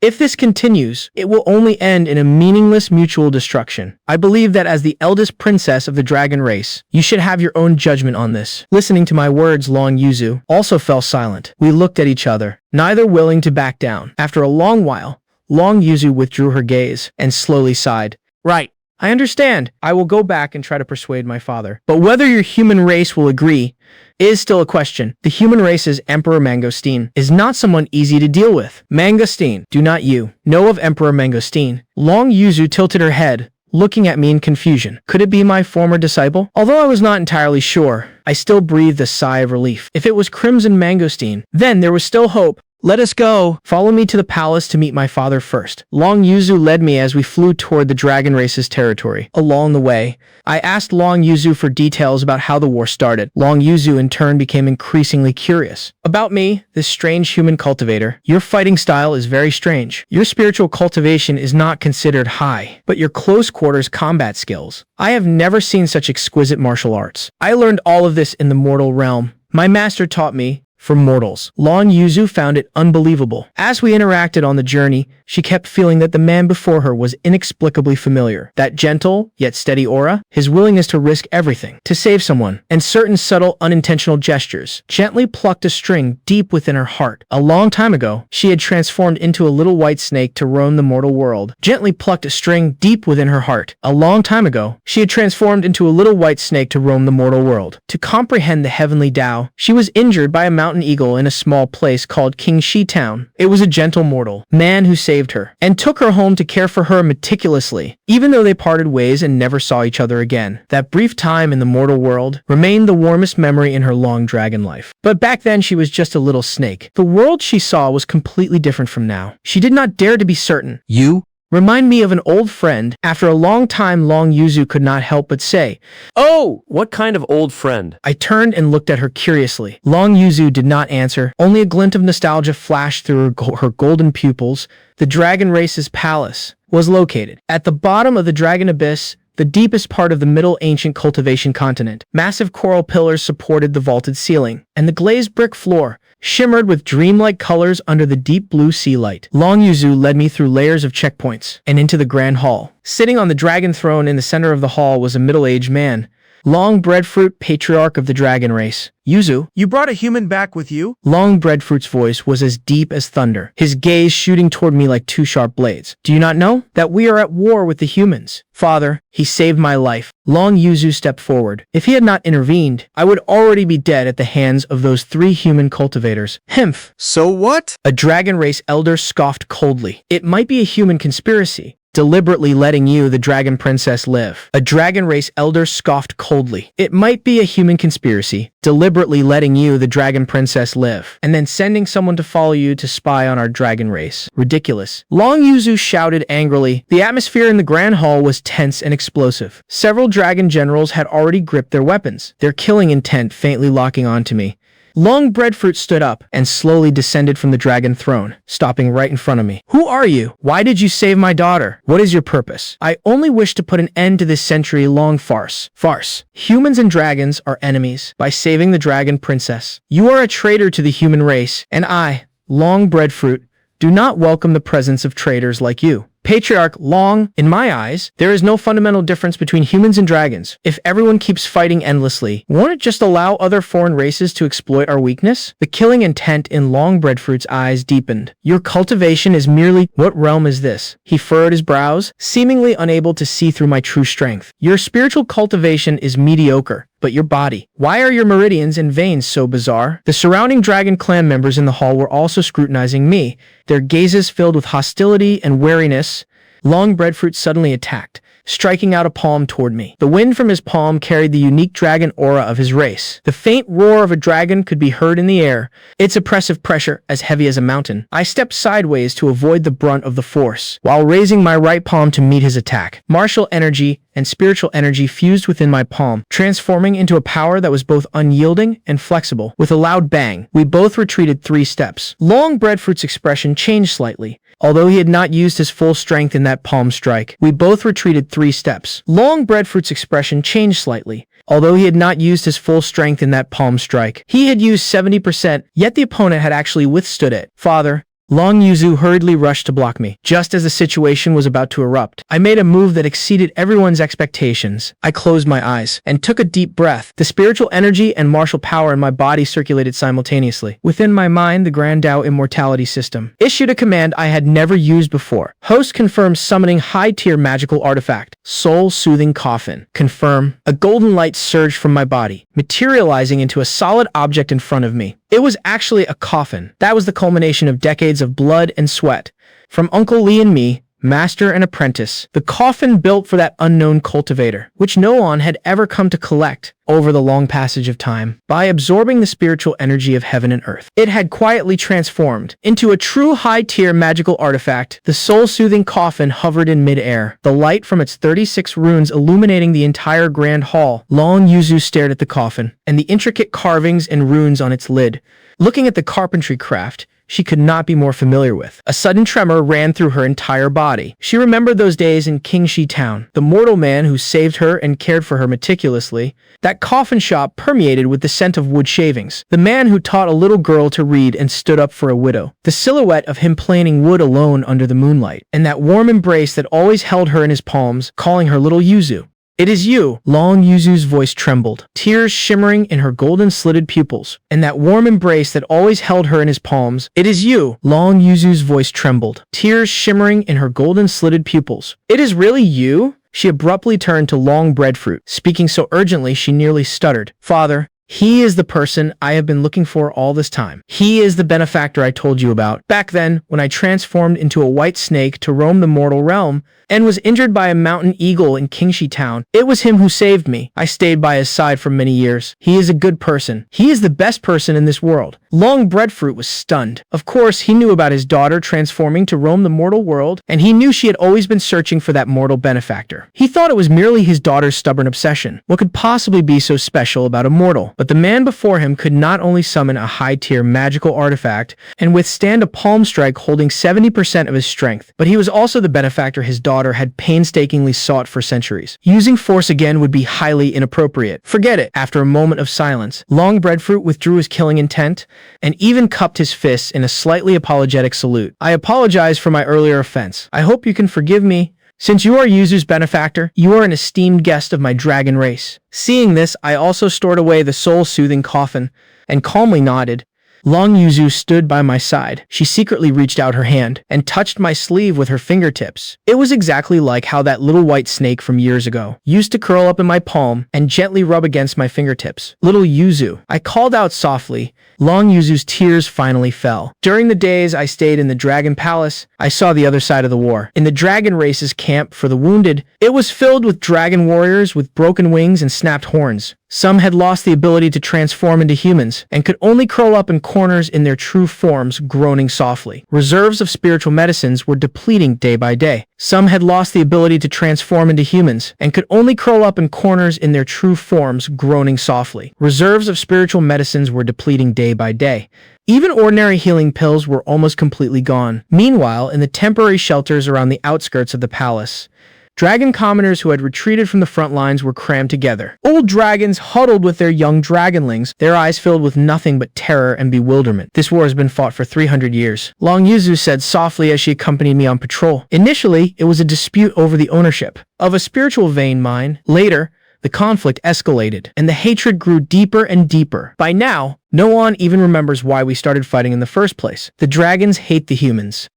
If this continues, it will only end in a meaningless mutual destruction. I believe that as the eldest princess of the dragon race, you should have your own judgment on this. Listening to my words, Long Yuzu also fell silent. We looked at each other, neither willing to back down. After a long while, Long Yuzu withdrew her gaze and slowly sighed. Right. I understand. I will go back and try to persuade my father. But whether your human race will agree is still a question. The human race's Emperor Mangosteen is not someone easy to deal with. Mangosteen, do not you know of Emperor Mangosteen? Long Yuzu tilted her head, looking at me in confusion. Could it be my former disciple? Although I was not entirely sure, I still breathed a sigh of relief. If it was Crimson Mangosteen, then there was still hope. Let us go. Follow me to the palace to meet my father first. Long Yuzu led me as we flew toward the dragon race's territory. Along the way, I asked Long Yuzu for details about how the war started. Long Yuzu in turn became increasingly curious. About me, this strange human cultivator. Your fighting style is very strange. Your spiritual cultivation is not considered high, but your close quarters combat skills. I have never seen such exquisite martial arts. I learned all of this in the mortal realm. My master taught me. For mortals, Long Yuzu found it unbelievable. As we interacted on the journey, she kept feeling that the man before her was inexplicably familiar. That gentle, yet steady aura, his willingness to risk everything, to save someone, and certain subtle, unintentional gestures, gently plucked a string deep within her heart. A long time ago, she had transformed into a little white snake to roam the mortal world. Gently plucked a string deep within her heart. A long time ago, she had transformed into a little white snake to roam the mortal world. To comprehend the heavenly Tao, she was injured by a mountain eagle in a small place called Qingxi Town. It was a gentle mortal man who saved her and took her home to care for her meticulously, even though they parted ways and never saw each other again. That brief time in the mortal world remained the warmest memory in her long dragon life. But back then she was just a little snake. The world she saw was completely different from now. She did not dare to be certain. You Remind me of an old friend. After a long time, Long Yuzu could not help but say, Oh, what kind of old friend? I turned and looked at her curiously. Long Yuzu did not answer. Only a glint of nostalgia flashed through her golden pupils. The dragon race's palace was located at the bottom of the dragon abyss, the deepest part of the middle ancient cultivation continent. Massive coral pillars supported the vaulted ceiling, and the glazed brick floor shimmered with dreamlike colors under the deep blue sea light. Long Yuzu led me through layers of checkpoints and into the grand hall. Sitting on the dragon throne in the center of the hall was a middle-aged man, Long Breadfruit, patriarch of the dragon race. Yuzu, You brought a human back with you? Long Breadfruit's voice was as deep as thunder, his gaze shooting toward me like two sharp blades. Do you not know that we are at war with the humans? Father, he saved my life. Long Yuzu stepped forward. If he had not intervened, I would already be dead at the hands of those three human cultivators. Himph! So what? A dragon race elder scoffed coldly. It might be a human conspiracy, deliberately letting you, the dragon princess, live. A dragon race elder scoffed coldly. It might be a human conspiracy, deliberately letting you, the dragon princess, live, and then sending someone to follow you to spy on our dragon race. Ridiculous. Long Yuzu shouted angrily. The atmosphere in the grand hall was tense and explosive. Several dragon generals had already gripped their weapons, their killing intent faintly locking onto me. Long Breadfruit stood up and slowly descended from the dragon throne, stopping right in front of me. Who are you? Why did you save my daughter? What is your purpose? I only wish to put an end to this century-long farce. Farce. Humans and dragons are enemies. By saving the dragon princess, you are a traitor to the human race, and I, Long Breadfruit, do not welcome the presence of traitors like you. Patriarch Long, in my eyes, there is no fundamental difference between humans and dragons. If everyone keeps fighting endlessly, won't it just allow other foreign races to exploit our weakness? The killing intent in Long Breadfruit's eyes deepened. Your cultivation is merely— What realm is this? He furrowed his brows, seemingly unable to see through my true strength. Your spiritual cultivation is mediocre. But your body. Why are your meridians and veins so bizarre? The surrounding dragon clan members in the hall were also scrutinizing me, their gazes filled with hostility and wariness. Long Breadfruit suddenly attacked, striking out a palm toward me. The wind from his palm carried the unique dragon aura of his race. The faint roar of a dragon could be heard in the air, its oppressive pressure as heavy as a mountain. I stepped sideways to avoid the brunt of the force, while raising my right palm to meet his attack. Martial energy and spiritual energy fused within my palm, transforming into a power that was both unyielding and flexible. With a loud bang, we both retreated 3 steps. Long Breadfruit's expression changed slightly. Although he had not used his full strength in that palm strike, we both retreated 3 steps. Long Breadfruit's expression changed slightly. Although he had not used his full strength in that palm strike, he had used 70%, yet the opponent had actually withstood it. Father, Long Yuzu hurriedly rushed to block me, just as the situation was about to erupt. I made a move that exceeded everyone's expectations. I closed my eyes and took a deep breath. The spiritual energy and martial power in my body circulated simultaneously. Within my mind, the Grand Tao Immortality System issued a command I had never used before. Host confirms summoning high-tier magical artifact. Soul-soothing coffin. Confirm. A golden light surged from my body, materializing into a solid object in front of me. It was actually a coffin. That was the culmination of decades of blood and sweat. From Uncle Lee and me, master and apprentice, the coffin built for that unknown cultivator, which no one had ever come to collect over the long passage of time. By absorbing the spiritual energy of heaven and earth, it had quietly transformed into a true high-tier magical artifact. The soul-soothing coffin hovered in mid-air, the light from its 36 runes illuminating the entire grand hall. Long Yuzu stared at the coffin and the intricate carvings and runes on its lid. Looking at the carpentry craft she could not be more familiar with. A sudden tremor ran through her entire body. She remembered those days in Qingxi town, the mortal man who saved her and cared for her meticulously. That coffin shop permeated with the scent of wood shavings. The man who taught a little girl to read and stood up for a widow. The silhouette of him planing wood alone under the moonlight. And that warm embrace that always held her in his palms, calling her little Yuzu. It is you. Long Yuzu's voice trembled, tears shimmering in her golden slitted pupils. And that warm embrace that always held her in his palms. It is you. Long Yuzu's voice trembled, tears shimmering in her golden slitted pupils. It is really you? She abruptly turned to Long Breadfruit, speaking so urgently she nearly stuttered. Father, he is the person I have been looking for all this time. He is the benefactor I told you about. Back then, when I transformed into a white snake to roam the mortal realm, and was injured by a mountain eagle in Qingxi town, it was him who saved me. I stayed by his side for many years. He is a good person. He is the best person in this world. Long Breadfruit was stunned. Of course, he knew about his daughter transforming to roam the mortal world, and he knew she had always been searching for that mortal benefactor. He thought it was merely his daughter's stubborn obsession. What could possibly be so special about a mortal? But the man before him could not only summon a high-tier magical artifact and withstand a palm strike holding 70% of his strength, but he was also the benefactor his daughter had painstakingly sought for centuries. Using force again would be highly inappropriate. Forget it. After a moment of silence, Long Breadfruit withdrew his killing intent and even cupped his fists in a slightly apologetic salute. I apologize for my earlier offense. I hope you can forgive me. Since you are Yuzu's benefactor, you are an esteemed guest of my dragon race. Seeing this, I also stored away the soul-soothing coffin and calmly nodded. Long Yuzu stood by my side. She secretly reached out her hand and touched my sleeve with her fingertips. It was exactly like how that little white snake from years ago used to curl up in my palm and gently rub against my fingertips. Little Yuzu, I called out softly. Long Yuzu's tears finally fell. During the days I stayed in the Dragon Palace, I saw the other side of the war. In the dragon race's camp for the wounded, it was filled with dragon warriors with broken wings and snapped horns. Some had lost the ability to transform into humans and could only curl up in corners in their true forms, groaning softly. Reserves of spiritual medicines were depleting day by day. Some had lost the ability to transform into humans and could only curl up in corners in their true forms, groaning softly. Reserves of spiritual medicines were depleting day by day. Even ordinary healing pills were almost completely gone. Meanwhile, in the temporary shelters around the outskirts of the palace, dragon commoners who had retreated from the front lines were crammed together. Old dragons huddled with their young dragonlings, their eyes filled with nothing but terror and bewilderment. This war has been fought for 300 years. Long Yuzu said softly as she accompanied me on patrol. Initially, it was a dispute over the ownership of a spiritual vein mine. Later, the conflict escalated, and the hatred grew deeper and deeper. By now, no one even remembers why we started fighting in the first place. The dragons hate the humans.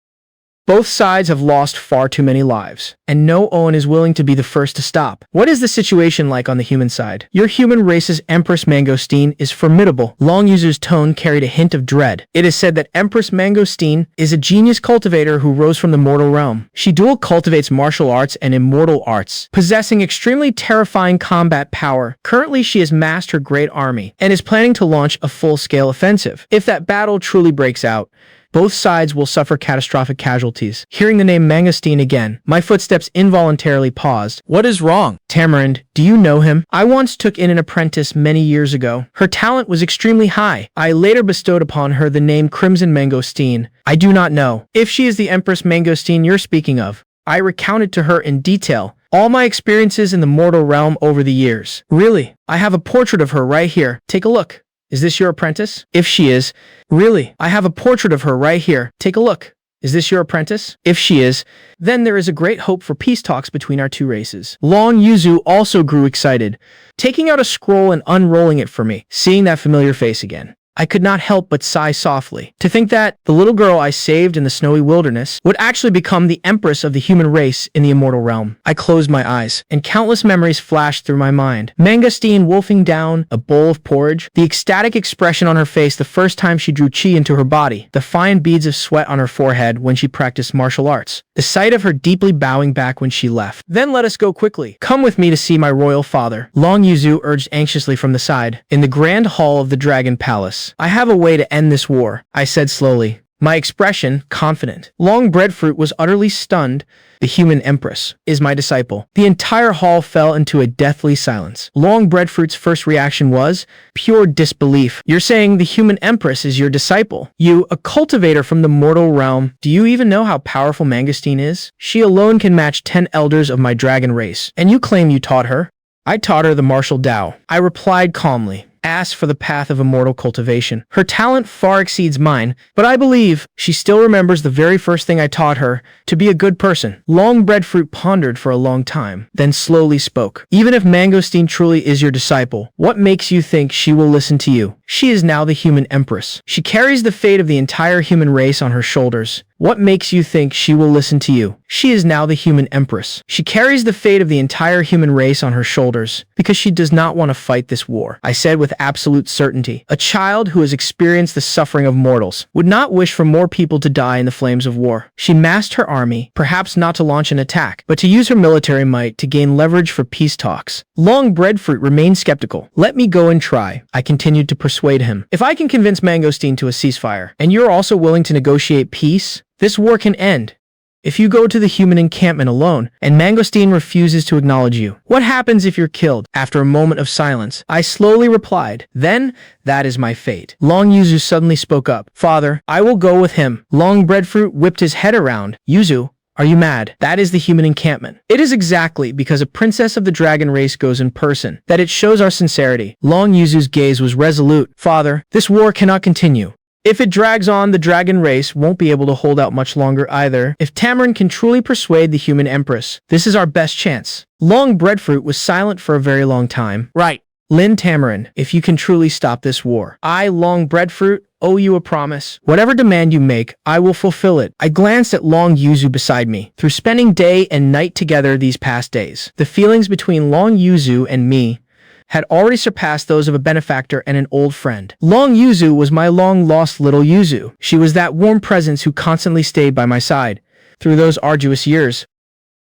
Both sides have lost far too many lives, and no one is willing to be the first to stop. What is the situation like on the human side? Your human race's Empress Mangosteen is formidable. Long Yuzu's tone carried a hint of dread. It is said that Empress Mangosteen is a genius cultivator who rose from the mortal realm. She dual cultivates martial arts and immortal arts, possessing extremely terrifying combat power. Currently, she has massed her great army and is planning to launch a full-scale offensive. If that battle truly breaks out, both sides will suffer catastrophic casualties. Hearing the name Mangosteen again, my footsteps involuntarily paused. What is wrong? Tamarind, do you know him? I once took in an apprentice many years ago. Her talent was extremely high. I later bestowed upon her the name Crimson Mangosteen. I do not know if she is the Empress Mangosteen you're speaking of. I recounted to her in detail all my experiences in the mortal realm over the years. Really, I have a portrait of her right here. Take a look. Is this your apprentice? If she is, really, I have a portrait of her right here. Take a look. Is this your apprentice? If she is, then there is a great hope for peace talks between our two races. Long Yuzu also grew excited, taking out a scroll and unrolling it for me. Seeing that familiar face again, I could not help but sigh softly. To think that the little girl I saved in the snowy wilderness would actually become the empress of the human race in the immortal realm. I closed my eyes, and countless memories flashed through my mind. Mangosteen wolfing down a bowl of porridge, the ecstatic expression on her face the first time she drew chi into her body, the fine beads of sweat on her forehead when she practiced martial arts, the sight of her deeply bowing back when she left. Then let us go quickly. Come with me to see my royal father. Long Yuzu urged anxiously from the side. In the grand hall of the Dragon Palace, I have a way to end this war, I said slowly, my expression confident. Long Breadfruit was utterly stunned. The human empress is my disciple. The entire hall fell into a deathly silence. Long Breadfruit's first reaction was pure disbelief. You're saying the human empress is your disciple? You, a cultivator from the mortal realm, do you even know how powerful Mangosteen is? She alone can match 10 elders of my dragon race, and you claim you taught her? I taught her the martial Tao, I replied calmly. Asked for the path of immortal cultivation. Her talent far exceeds mine, but I believe she still remembers the very first thing I taught her, to be a good person. Long Breadfruit pondered for a long time, then slowly spoke. Even if Mangosteen truly is your disciple, what makes you think she will listen to you? She is now the human empress. She carries the fate of the entire human race on her shoulders. What makes you think she will listen to you? She is now the human empress. She carries the fate of the entire human race on her shoulders because she does not want to fight this war, I said with absolute certainty. A child who has experienced the suffering of mortals would not wish for more people to die in the flames of war. She massed her army, perhaps not to launch an attack, but to use her military might to gain leverage for peace talks. Long Breadfruit remained skeptical. Let me go and try, I continued to persuade him. If I can convince Mangosteen to a ceasefire, and you're also willing to negotiate peace, this war can end. If you go to the human encampment alone, and Mangosteen refuses to acknowledge you, what happens if you're killed? After a moment of silence, I slowly replied, then that is my fate. Long Yuzu suddenly spoke up. Father, I will go with him. Long Breadfruit whipped his head around. Yuzu, are you mad? That is the human encampment. It is exactly because a princess of the dragon race goes in person that it shows our sincerity. Long Yuzu's gaze was resolute. Father, this war cannot continue. If it drags on, the dragon race won't be able to hold out much longer either. If Tamarind can truly persuade the human empress, this is our best chance. Long Breadfruit was silent for a very long time. Right. Lin Tamarind, if you can truly stop this war, I, Long Breadfruit, owe you a promise. Whatever demand you make, I will fulfill it. I glanced at Long Yuzu beside me. Through spending day and night together these past days, the feelings between Long Yuzu and me had already surpassed those of a benefactor and an old friend. Long Yuzu was my long-lost little Yuzu. She was that warm presence who constantly stayed by my side, through those arduous years.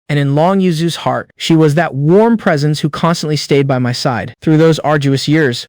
And in Long Yuzu's heart, she was that warm presence who constantly stayed by my side through those arduous years.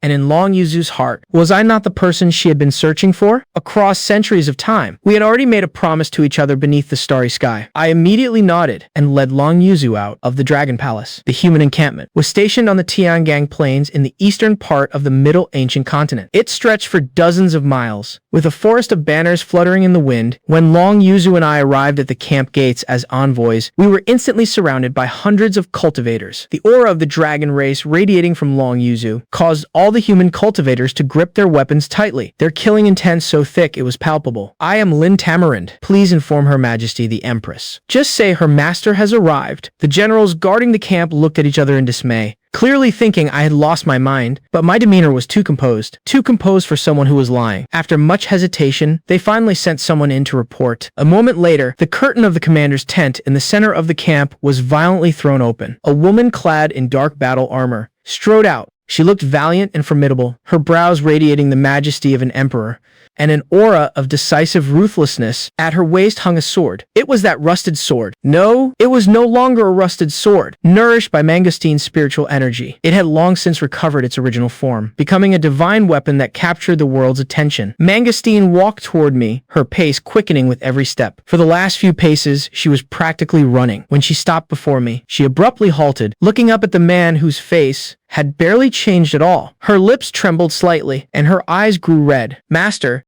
And in Long Yuzu's heart, was I not the person she had been searching for? Across centuries of time, we had already made a promise to each other beneath the starry sky. I immediately nodded and led Long Yuzu out of the Dragon Palace. The human encampment was stationed on the Tiangang Plains in the eastern part of the Middle Ancient Continent. It stretched for dozens of miles, with a forest of banners fluttering in the wind. When Long Yuzu and I arrived at the camp gates as envoys, we were instantly surrounded by hundreds of cultivators. The aura of the dragon race radiating from Long Yuzu caused all the human cultivators to grip their weapons tightly, their killing intent so thick it was palpable. I am Lin Tamarind. Please inform Her Majesty the Empress. Just say her master has arrived. The generals guarding the camp looked at each other in dismay, clearly thinking I had lost my mind, but my demeanor was too composed for someone who was lying. After much hesitation, they finally sent someone in to report. A moment later, the curtain of the commander's tent in the center of the camp was violently thrown open. A woman clad in dark battle armor strode out. She looked valiant and formidable, her brows radiating the majesty of an emperor, and an aura of decisive ruthlessness. At her waist hung a sword. It was that rusted sword. No, it was no longer a rusted sword, nourished by Mangostine's spiritual energy. It had long since recovered its original form, becoming a divine weapon that captured the world's attention. Mangostine walked toward me, her pace quickening with every step. For the last few paces, she was practically running. When she stopped before me, she abruptly halted, looking up at the man whose face had barely changed at all. Her lips trembled slightly, and her eyes grew red. Master,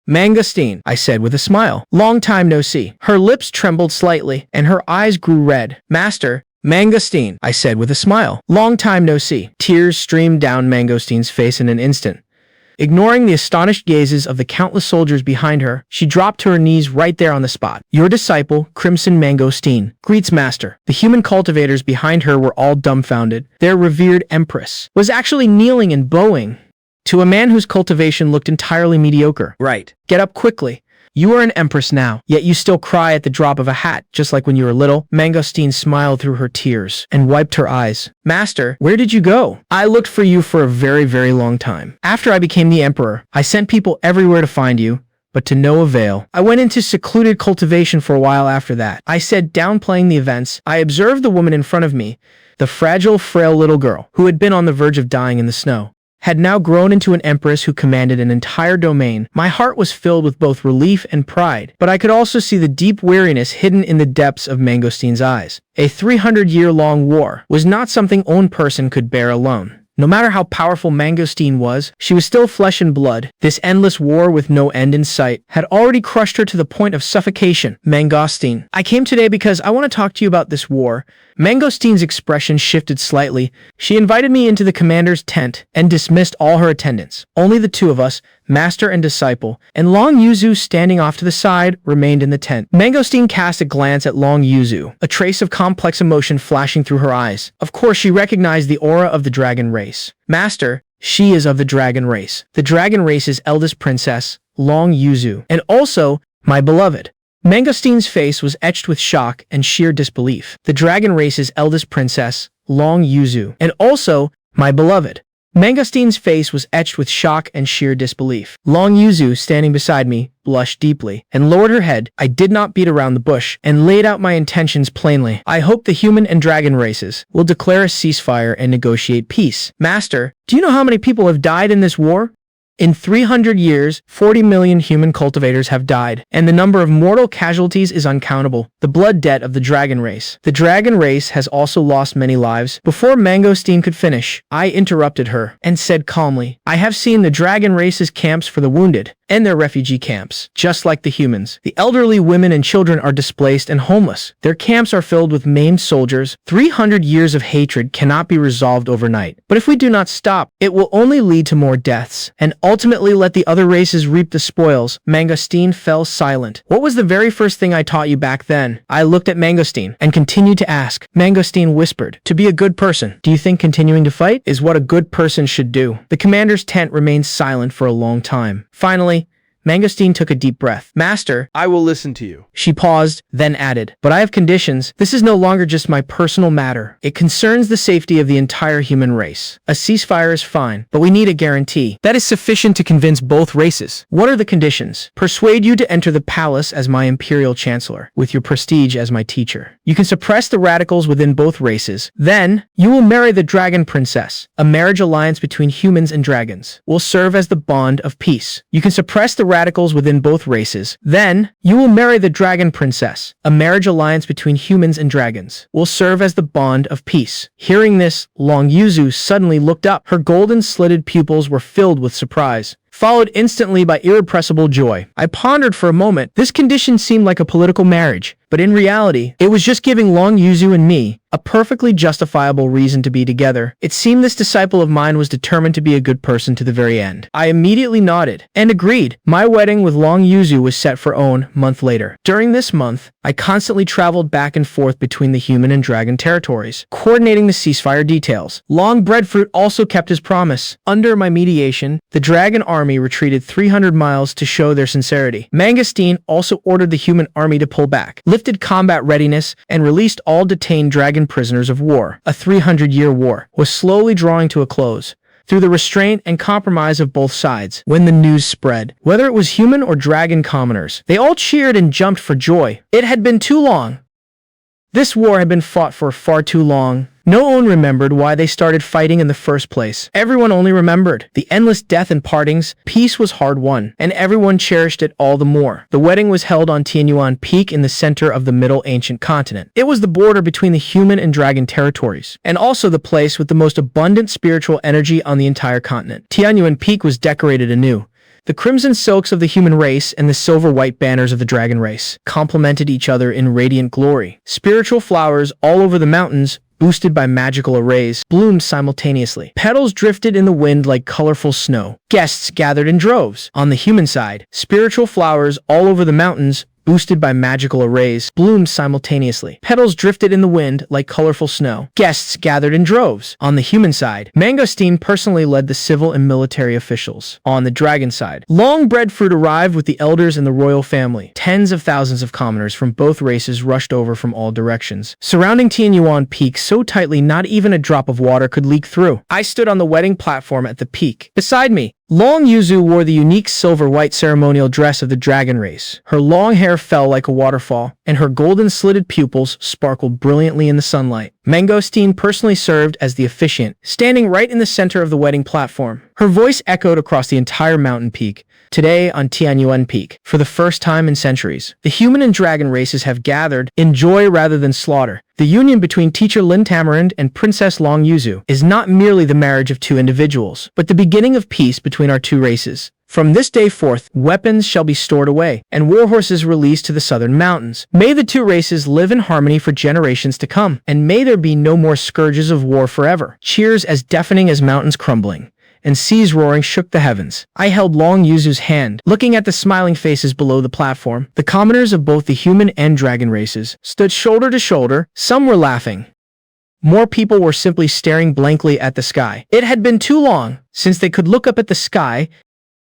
Mangostine, I said with a smile. Long time no see. Her lips trembled slightly, and her eyes grew red. Master, Mangostine, I said with a smile. Long time no see. Tears streamed down Mangostine's face in an instant. Ignoring the astonished gazes of the countless soldiers behind her, she dropped to her knees right there on the spot. Your disciple, Crimson Mangostine, greets master. The human cultivators behind her were all dumbfounded. Their revered empress was actually kneeling and bowing to a man whose cultivation looked entirely mediocre. Right. Get up quickly. You are an empress now, yet you still cry at the drop of a hat, just like when you were little. Mangostine smiled through her tears and wiped her eyes. Master, where did you go? I looked for you for a very, very long time. After I became the emperor, I sent people everywhere to find you, but to no avail. I went into secluded cultivation for a while after that. I said, downplaying the events. I observed the woman in front of me, the fragile, frail little girl, who had been on the verge of dying in the snow, had now grown into an empress who commanded an entire domain. My heart was filled with both relief and pride, but I could also see the deep weariness hidden in the depths of Mangostine's eyes. A 300-year-long war was not something one person could bear alone. No matter how powerful Mangostine was, she was still flesh and blood. This endless war with no end in sight had already crushed her to the point of suffocation. Mangostine, I came today because I want to talk to you about this war. Mangostine's expression shifted slightly. She invited me into the commander's tent and dismissed all her attendants. Only the two of us, master and disciple, and Long Yuzu, standing off to the side, remained in the tent. Mangostine cast a glance at Long Yuzu, a trace of complex emotion flashing through her eyes. Of course, she recognized the aura of the dragon race. Master, she is of the dragon race. The dragon race's eldest princess, Long Yuzu, and also my beloved. Mangostine's face was etched with shock and sheer disbelief. The dragon race's eldest princess, Long Yuzu, and also my beloved. Mangostine's face was etched with shock and sheer disbelief. Long Yuzu, standing beside me, blushed deeply and lowered her head. I did not beat around the bush and laid out my intentions plainly. I hope the human and dragon races will declare a ceasefire and negotiate peace. Master, do you know how many people have died in this war? In 300 years, 40 million human cultivators have died, and the number of mortal casualties is uncountable. The blood debt of the dragon race. The dragon race has also lost many lives. Before Mangostine could finish, I interrupted her and said calmly, I have seen the dragon race's camps for the wounded and their refugee camps. Just like the humans, the elderly, women, and children are displaced and homeless. Their camps are filled with maimed soldiers. 300 years of hatred cannot be resolved overnight. But if we do not stop, it will only lead to more deaths, and ultimately let the other races reap the spoils. Mangostine fell silent. What was the very first thing I taught you back then? I looked at Mangostine and continued to ask. Mangostine whispered, to be a good person. Do you think continuing to fight is what a good person should do? The commander's tent remained silent for a long time. Finally, Mangosteen took a deep breath. Master, I will listen to you. she paused, then added, but I have conditions. This is no longer just my personal matter. It concerns the safety of the entire human race. A ceasefire is fine, but we need a guarantee. That is sufficient to convince both races. What are the conditions? Persuade you to enter the palace as my imperial chancellor, with your prestige as my teacher. You can suppress the radicals within both races. Then, you will marry the dragon princess. A marriage alliance between humans and dragons will serve as the bond of peace. You can suppress the radicals within both races. Then, you will marry the dragon princess. A marriage alliance between humans and dragons will serve as the bond of peace. Hearing this, Long Yuzu suddenly looked up. Her golden slitted pupils were filled with surprise, followed instantly by irrepressible joy. I pondered for a moment. This condition seemed like a political marriage, but in reality, it was just giving Long Yuzu and me a perfectly justifiable reason to be together. It seemed this disciple of mine was determined to be a good person to the very end. I immediately nodded and agreed. My wedding with Long Yuzu was set for a month later. During this month, I constantly traveled back and forth between the human and dragon territories, coordinating the ceasefire details. Long Breadfruit also kept his promise. Under my mediation, the dragon army retreated 300 miles to show their sincerity. Mangosteen also ordered the human army to pull back, lifted combat readiness, and released all detained dragon prisoners of war. A 300-year war was slowly drawing to a close through the restraint and compromise of both sides. When the news spread, whether it was human or dragon commoners, they all cheered and jumped for joy. It had been too long. This war had been fought for far too long. No one remembered why they started fighting in the first place. Everyone only remembered the endless death and partings. Peace was hard won, and everyone cherished it all the more. The wedding was held on Tianyuan Peak in the center of the Middle Ancient Continent. It was the border between the human and dragon territories, and also the place with the most abundant spiritual energy on the entire continent. Tianyuan Peak was decorated anew. The crimson silks of the human race and the silver-white banners of the dragon race complemented each other in radiant glory. Spiritual flowers all over the mountains, boosted by magical arrays, bloomed simultaneously. Petals drifted in the wind like colorful snow. Guests gathered in droves. On the human side, spiritual flowers all over the mountains, boosted by magical arrays, bloomed simultaneously. Petals drifted in the wind like colorful snow. Guests gathered in droves. On the human side, Mangosteen personally led the civil and military officials. On the dragon side, Long Breadfruit arrived with the elders and the royal family. Tens of thousands of commoners from both races rushed over from all directions, surrounding Tianyuan Peak so tightly not even a drop of water could leak through. I stood on the wedding platform at the peak. Beside me, Long Yuzu wore the unique silver-white ceremonial dress of the dragon race. Her long hair fell like a waterfall, and her golden slitted pupils sparkled brilliantly in the sunlight. Mangosteen personally served as the officiant, standing right in the center of the wedding platform. Her voice echoed across the entire mountain peak. Today, on Tianyuan Peak, for the first time in centuries, the human and dragon races have gathered in joy rather than slaughter. The union between Teacher Lin Tamarind and Princess Long Yuzu is not merely the marriage of two individuals, but the beginning of peace between our two races. From this day forth, weapons shall be stored away, and warhorses released to the southern mountains. May the two races live in harmony for generations to come, and may there be no more scourges of war forever. Cheers as deafening as mountains crumbling and seas roaring shook the heavens. I held Long Yuzu's hand, looking at the smiling faces below the platform. The commoners of both the human and dragon races stood shoulder to shoulder. Some were laughing. More people were simply staring blankly at the sky. It had been too long since they could look up at the sky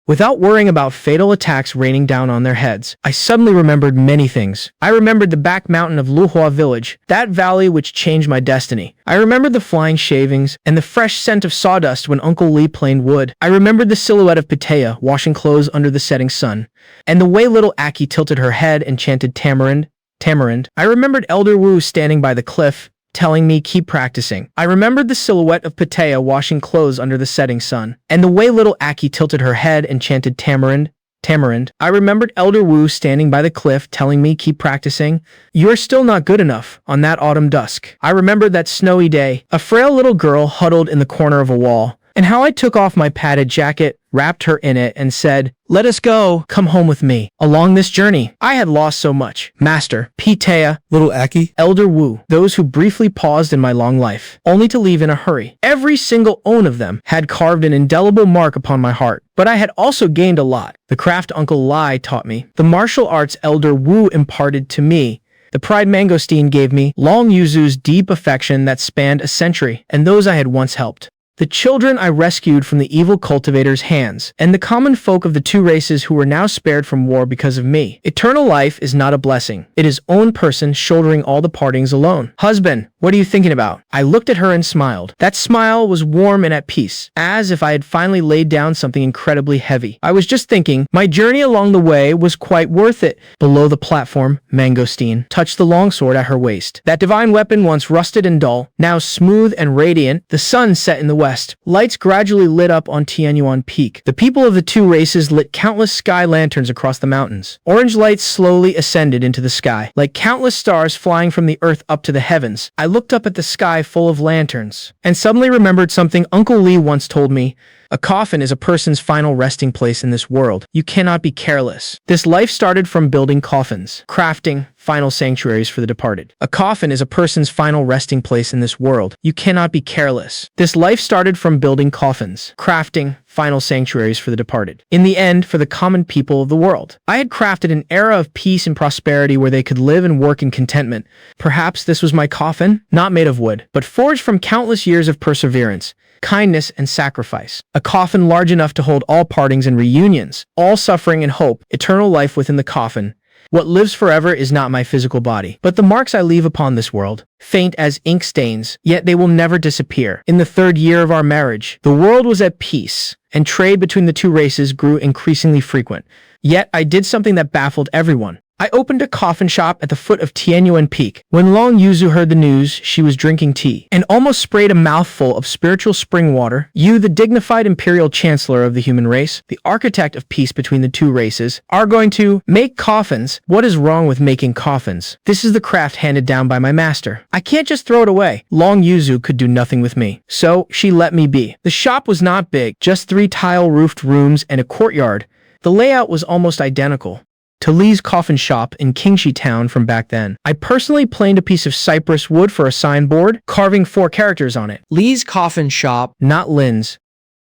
without worrying about fatal attacks raining down on their heads. I suddenly remembered many things. I remembered the back mountain of Luhua village, that valley which changed my destiny. I remembered the flying shavings and the fresh scent of sawdust when Uncle Lee planed wood. I remembered the silhouette of Pitaya washing clothes under the setting sun, and the way little Aki tilted her head and chanted tamarind, tamarind. I remembered Elder Wu standing by the cliff, telling me keep practicing. I remembered the silhouette of Pitaya washing clothes under the setting sun, and the way little Aki tilted her head and chanted tamarind, tamarind. I remembered Elder Wu standing by the cliff telling me keep practicing. You are still not good enough on that autumn dusk. I remembered that snowy day, a frail little girl huddled in the corner of a wall, and how I took off my padded jacket, wrapped her in it, and said, "Let us go. Come home with me." Along this journey, I had lost so much. Master, Pitaya, Little Aki? Elder Wu, those who briefly paused in my long life, only to leave in a hurry. Every single one of them had carved an indelible mark upon my heart. But I had also gained a lot. The craft Uncle Lai taught me, the martial arts Elder Wu imparted to me, the pride Mangosteen gave me, Long Yuzu's deep affection that spanned a century, and those I had once helped. The children I rescued from the evil cultivator's hands, and the common folk of the two races who were now spared from war because of me. Eternal life is not a blessing. It is own person shouldering all the partings alone. Husband, what are you thinking about? I looked at her and smiled. That smile was warm and at peace, as if I had finally laid down something incredibly heavy. I was just thinking, my journey along the way was quite worth it. Below the platform, Mangosteen touched the longsword at her waist. That divine weapon, once rusted and dull, now smooth and radiant. The sun set in the west. Lights gradually lit up on Tianyuan Peak. The people of the two races lit countless sky lanterns across the mountains. Orange lights slowly ascended into the sky, like countless stars flying from the earth up to the heavens. I looked up at the sky full of lanterns, and suddenly remembered something Uncle Lee once told me. A coffin is a person's final resting place in this world. You cannot be careless. This life started from building coffins, crafting final sanctuaries for the departed. A coffin is a person's final resting place in this world. You cannot be careless. This life started from building coffins, crafting final sanctuaries for the departed. In the end, for the common people of the world. I had crafted an era of peace and prosperity where they could live and work in contentment. Perhaps this was my coffin, not made of wood, but forged from countless years of perseverance, kindness, and sacrifice. A coffin large enough to hold all partings and reunions, all suffering and hope, eternal life within the coffin. What lives forever is not my physical body, but the marks I leave upon this world, faint as ink stains, yet they will never disappear. In the 3rd year of our marriage, the world was at peace, and trade between the two races grew increasingly frequent. Yet I did something that baffled everyone. I opened a coffin shop at the foot of Tianyuan Peak. When Long Yuzu heard the news, she was drinking tea and almost sprayed a mouthful of spiritual spring water. You, the dignified imperial chancellor of the human race, the architect of peace between the two races, are going to make coffins. What is wrong with making coffins? This is the craft handed down by my master. I can't just throw it away. Long Yuzu could do nothing with me, so she let me be. The shop was not big, just 3 tile-roofed rooms and a courtyard. The layout was almost identical to Lee's coffin shop in Qingxi Town from back then. I personally planed a piece of cypress wood for a signboard, carving 4 characters on it. Lee's coffin shop, not Lin's.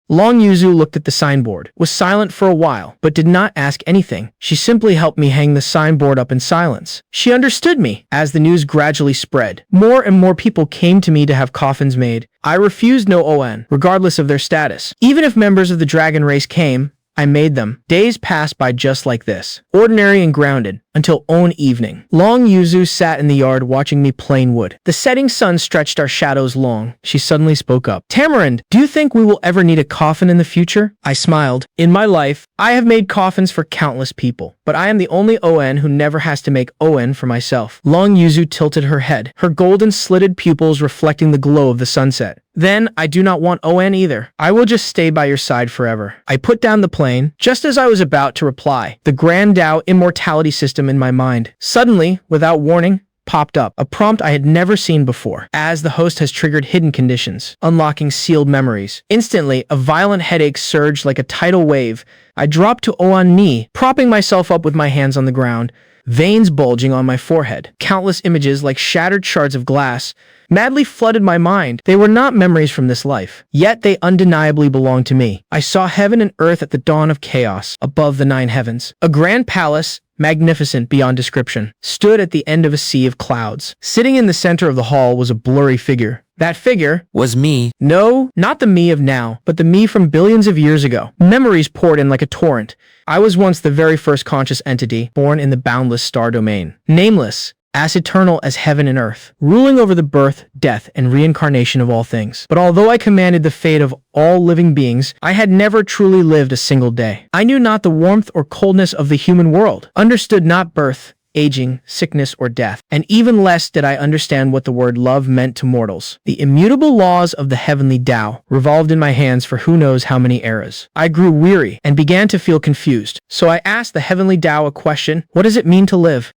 Long Yuzu looked at the signboard, was silent for a while, but did not ask anything. She simply helped me hang the signboard up in silence. She understood me. As the news gradually spread, more and more people came to me to have coffins made. I refused no on, regardless of their status. Even if members of the dragon race came, I made them. Days passed by just like this, ordinary and grounded, until own evening. Long Yuzu sat in the yard watching me plane wood. The setting sun stretched our shadows long. She suddenly spoke up. Tamarind, do you think we will ever need a coffin in the future? I smiled. In my life, I have made coffins for countless people, but I am the only ON who never has to make ON for myself. Long Yuzu tilted her head, her golden slitted pupils reflecting the glow of the sunset. Then, I do not want ON either. I will just stay by your side forever. I put down the plane. Just as I was about to reply, the Grand Tao immortality system in my mind suddenly, without warning, popped up, a prompt I had never seen before. As the host has triggered hidden conditions, unlocking sealed memories. Instantly, a violent headache surged like a tidal wave. I dropped to on knee, propping myself up with my hands on the ground, veins bulging on my forehead. Countless images like shattered shards of glass madly flooded my mind. They were not memories from this life, yet they undeniably belonged to me. I saw heaven and earth at the dawn of chaos, above the 9 heavens. A grand palace, magnificent beyond description, stood at the end of a sea of clouds. Sitting in the center of the hall was a blurry figure. That figure was me. No, not the me of now, but the me from billions of years ago. Memories poured in like a torrent. I was once the very first conscious entity, born in the boundless star domain. Nameless, as eternal as heaven and earth, ruling over the birth, death, and reincarnation of all things. But although I commanded the fate of all living beings, I had never truly lived a single day. I knew not the warmth or coldness of the human world, understood not birth, aging, sickness, or death, and even less did I understand what the word love meant to mortals. The immutable laws of the heavenly Tao revolved in my hands for who knows how many eras. I grew weary and began to feel confused, so I asked the heavenly Tao a question: what does it mean to live?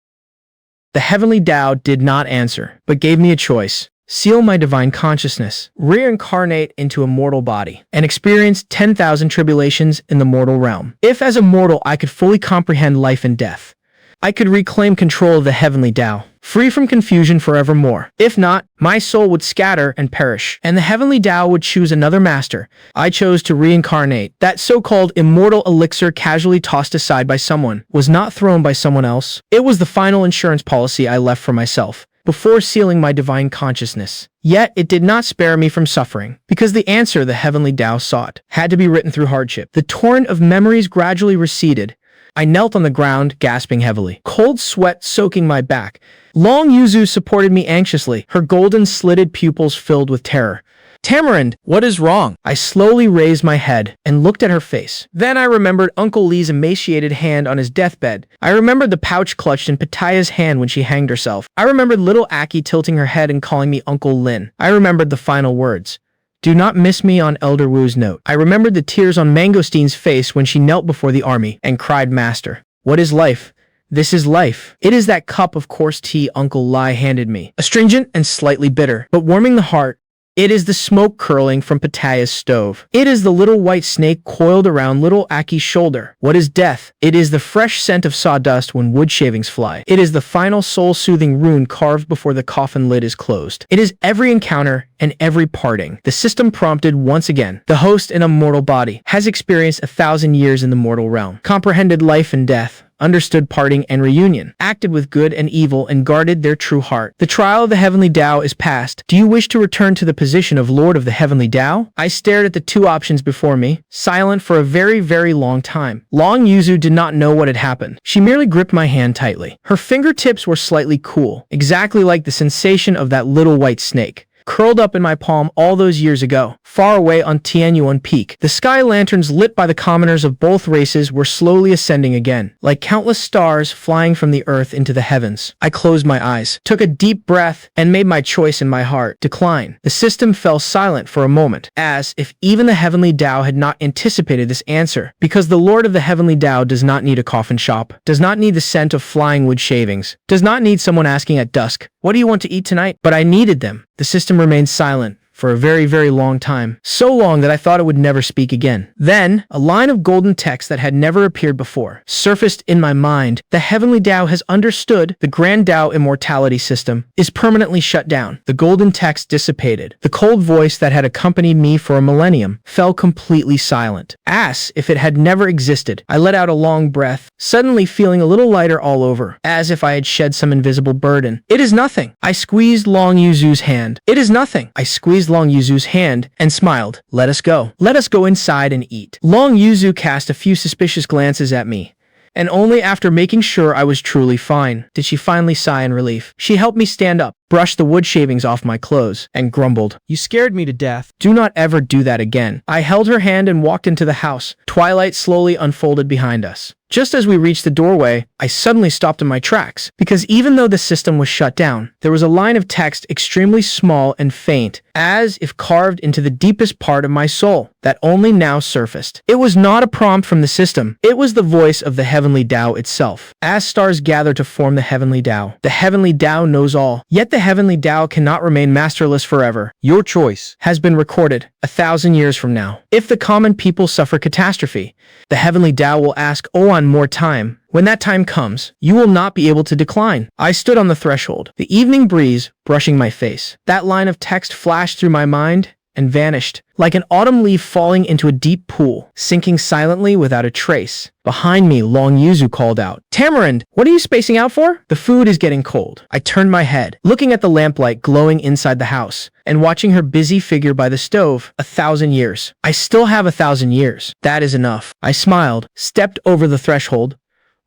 The heavenly Tao did not answer, but gave me a choice. Seal my divine consciousness, reincarnate into a mortal body, and experience 10,000 tribulations in the mortal realm. If as a mortal I could fully comprehend life and death, I could reclaim control of the heavenly Tao, free from confusion forevermore. If not, my soul would scatter and perish, and the heavenly Tao would choose another master. I chose to reincarnate. That so-called immortal elixir casually tossed aside by someone was not thrown by someone else. It was the final insurance policy I left for myself. before sealing my divine consciousness. Yet it did not spare me from suffering, because the answer the heavenly Tao sought had to be written through hardship. The torrent of memories gradually receded. I knelt on the ground, gasping heavily, cold sweat soaking my back. Long Yuzu supported me anxiously, her golden slitted pupils filled with terror. "Tamarind, what is wrong?" I slowly raised my head and looked at her face. Then I remembered Uncle Lee's emaciated hand on his deathbed. I remembered the pouch clutched in Pataya's hand when she hanged herself. I remembered little Aki tilting her head and calling me Uncle Lin. I remembered the final words. "Do not miss me" on Elder Wu's note. I remembered the tears on Mangostein's face when she knelt before the army and cried, "Master, what is life? This is life." It is that cup of coarse tea Uncle Lai handed me, astringent and slightly bitter, but warming the heart. It is the smoke curling from Pataya's stove. It is the little white snake coiled around little Aki's shoulder. What is death? It is the fresh scent of sawdust when wood shavings fly. It is the final soul-soothing rune carved before the coffin lid is closed. It is every encounter and every parting. The system prompted once again. The host in a mortal body has experienced 1,000 years in the mortal realm, comprehended life and death, understood parting and reunion, acted with good and evil, and guarded their true heart. The trial of the heavenly Tao is past. Do you wish to return to the position of Lord of the heavenly Tao? I stared at the two options before me, silent for a very, very long time. Long Yuzu did not know what had happened. She merely gripped my hand tightly. Her fingertips were slightly cool, exactly like the sensation of that little white snake curled up in my palm all those years ago, far away on Tianyuan Peak. The sky lanterns lit by the commoners of both races were slowly ascending again, like countless stars flying from the earth into the heavens. I closed my eyes, took a deep breath, and made my choice in my heart. Decline. The system fell silent for a moment, as if even the heavenly Tao had not anticipated this answer, because the Lord of the heavenly Tao does not need a coffin shop, does not need the scent of flying wood shavings, does not need someone asking at dusk, "What do you want to eat tonight?" But I needed them. The system remained silent for a very, very long time. So long that I thought it would never speak again. Then, a line of golden text that had never appeared before surfaced in my mind. The heavenly Tao has understood. The grand Tao immortality system is permanently shut down. The golden text dissipated. The cold voice that had accompanied me for a millennium fell completely silent, as if it had never existed. I let out a long breath, suddenly feeling a little lighter all over, as if I had shed some invisible burden. "It is nothing." I squeezed Long Yuzu's hand. "It is nothing." I squeezed Long Yuzu's hand and smiled. "Let us go. Let us go inside and eat." Long Yuzu cast a few suspicious glances at me, and only after making sure I was truly fine did she finally sigh in relief. She helped me stand up, brushed the wood shavings off my clothes, and grumbled, "You scared me to death." "Do not ever do that again." I held her hand and walked into the house. Twilight slowly unfolded behind us. Just as we reached the doorway, I suddenly stopped in my tracks, because even though the system was shut down, there was a line of text extremely small and faint, as if carved into the deepest part of my soul, that only now surfaced. It was not a prompt from the system. It was the voice of the heavenly Tao itself. As stars gather to form the heavenly Tao, the heavenly Tao knows all. Yet the heavenly Tao cannot remain masterless forever. Your choice Has been recorded 1,000 years from now. If the common people suffer catastrophe, the heavenly Tao will ask Oan more time. When that time comes, you will not be able to decline. I stood on the threshold, the evening breeze brushing my face. That line of text flashed through my mind and vanished, like an autumn leaf falling into a deep pool, sinking silently without a trace. Behind me, Long Yuzu called out, "Tamarind, what are you spacing out for? The food is getting cold." I turned my head, looking at the lamplight glowing inside the house, and watching her busy figure by the stove. 1,000 years. I still have 1,000 years. That is enough. I smiled, stepped over the threshold,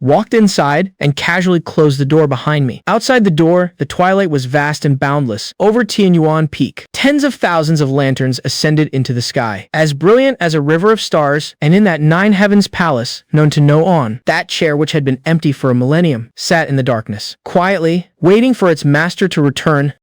walked inside, and casually closed the door behind me. Outside the door, the twilight was vast and boundless. Over Tianyuan Peak, tens of thousands of lanterns ascended into the sky, as brilliant as a river of stars, and in that nine heavens palace, known to no on, that chair which had been empty for a millennium, sat in the darkness, quietly, waiting for its master to return.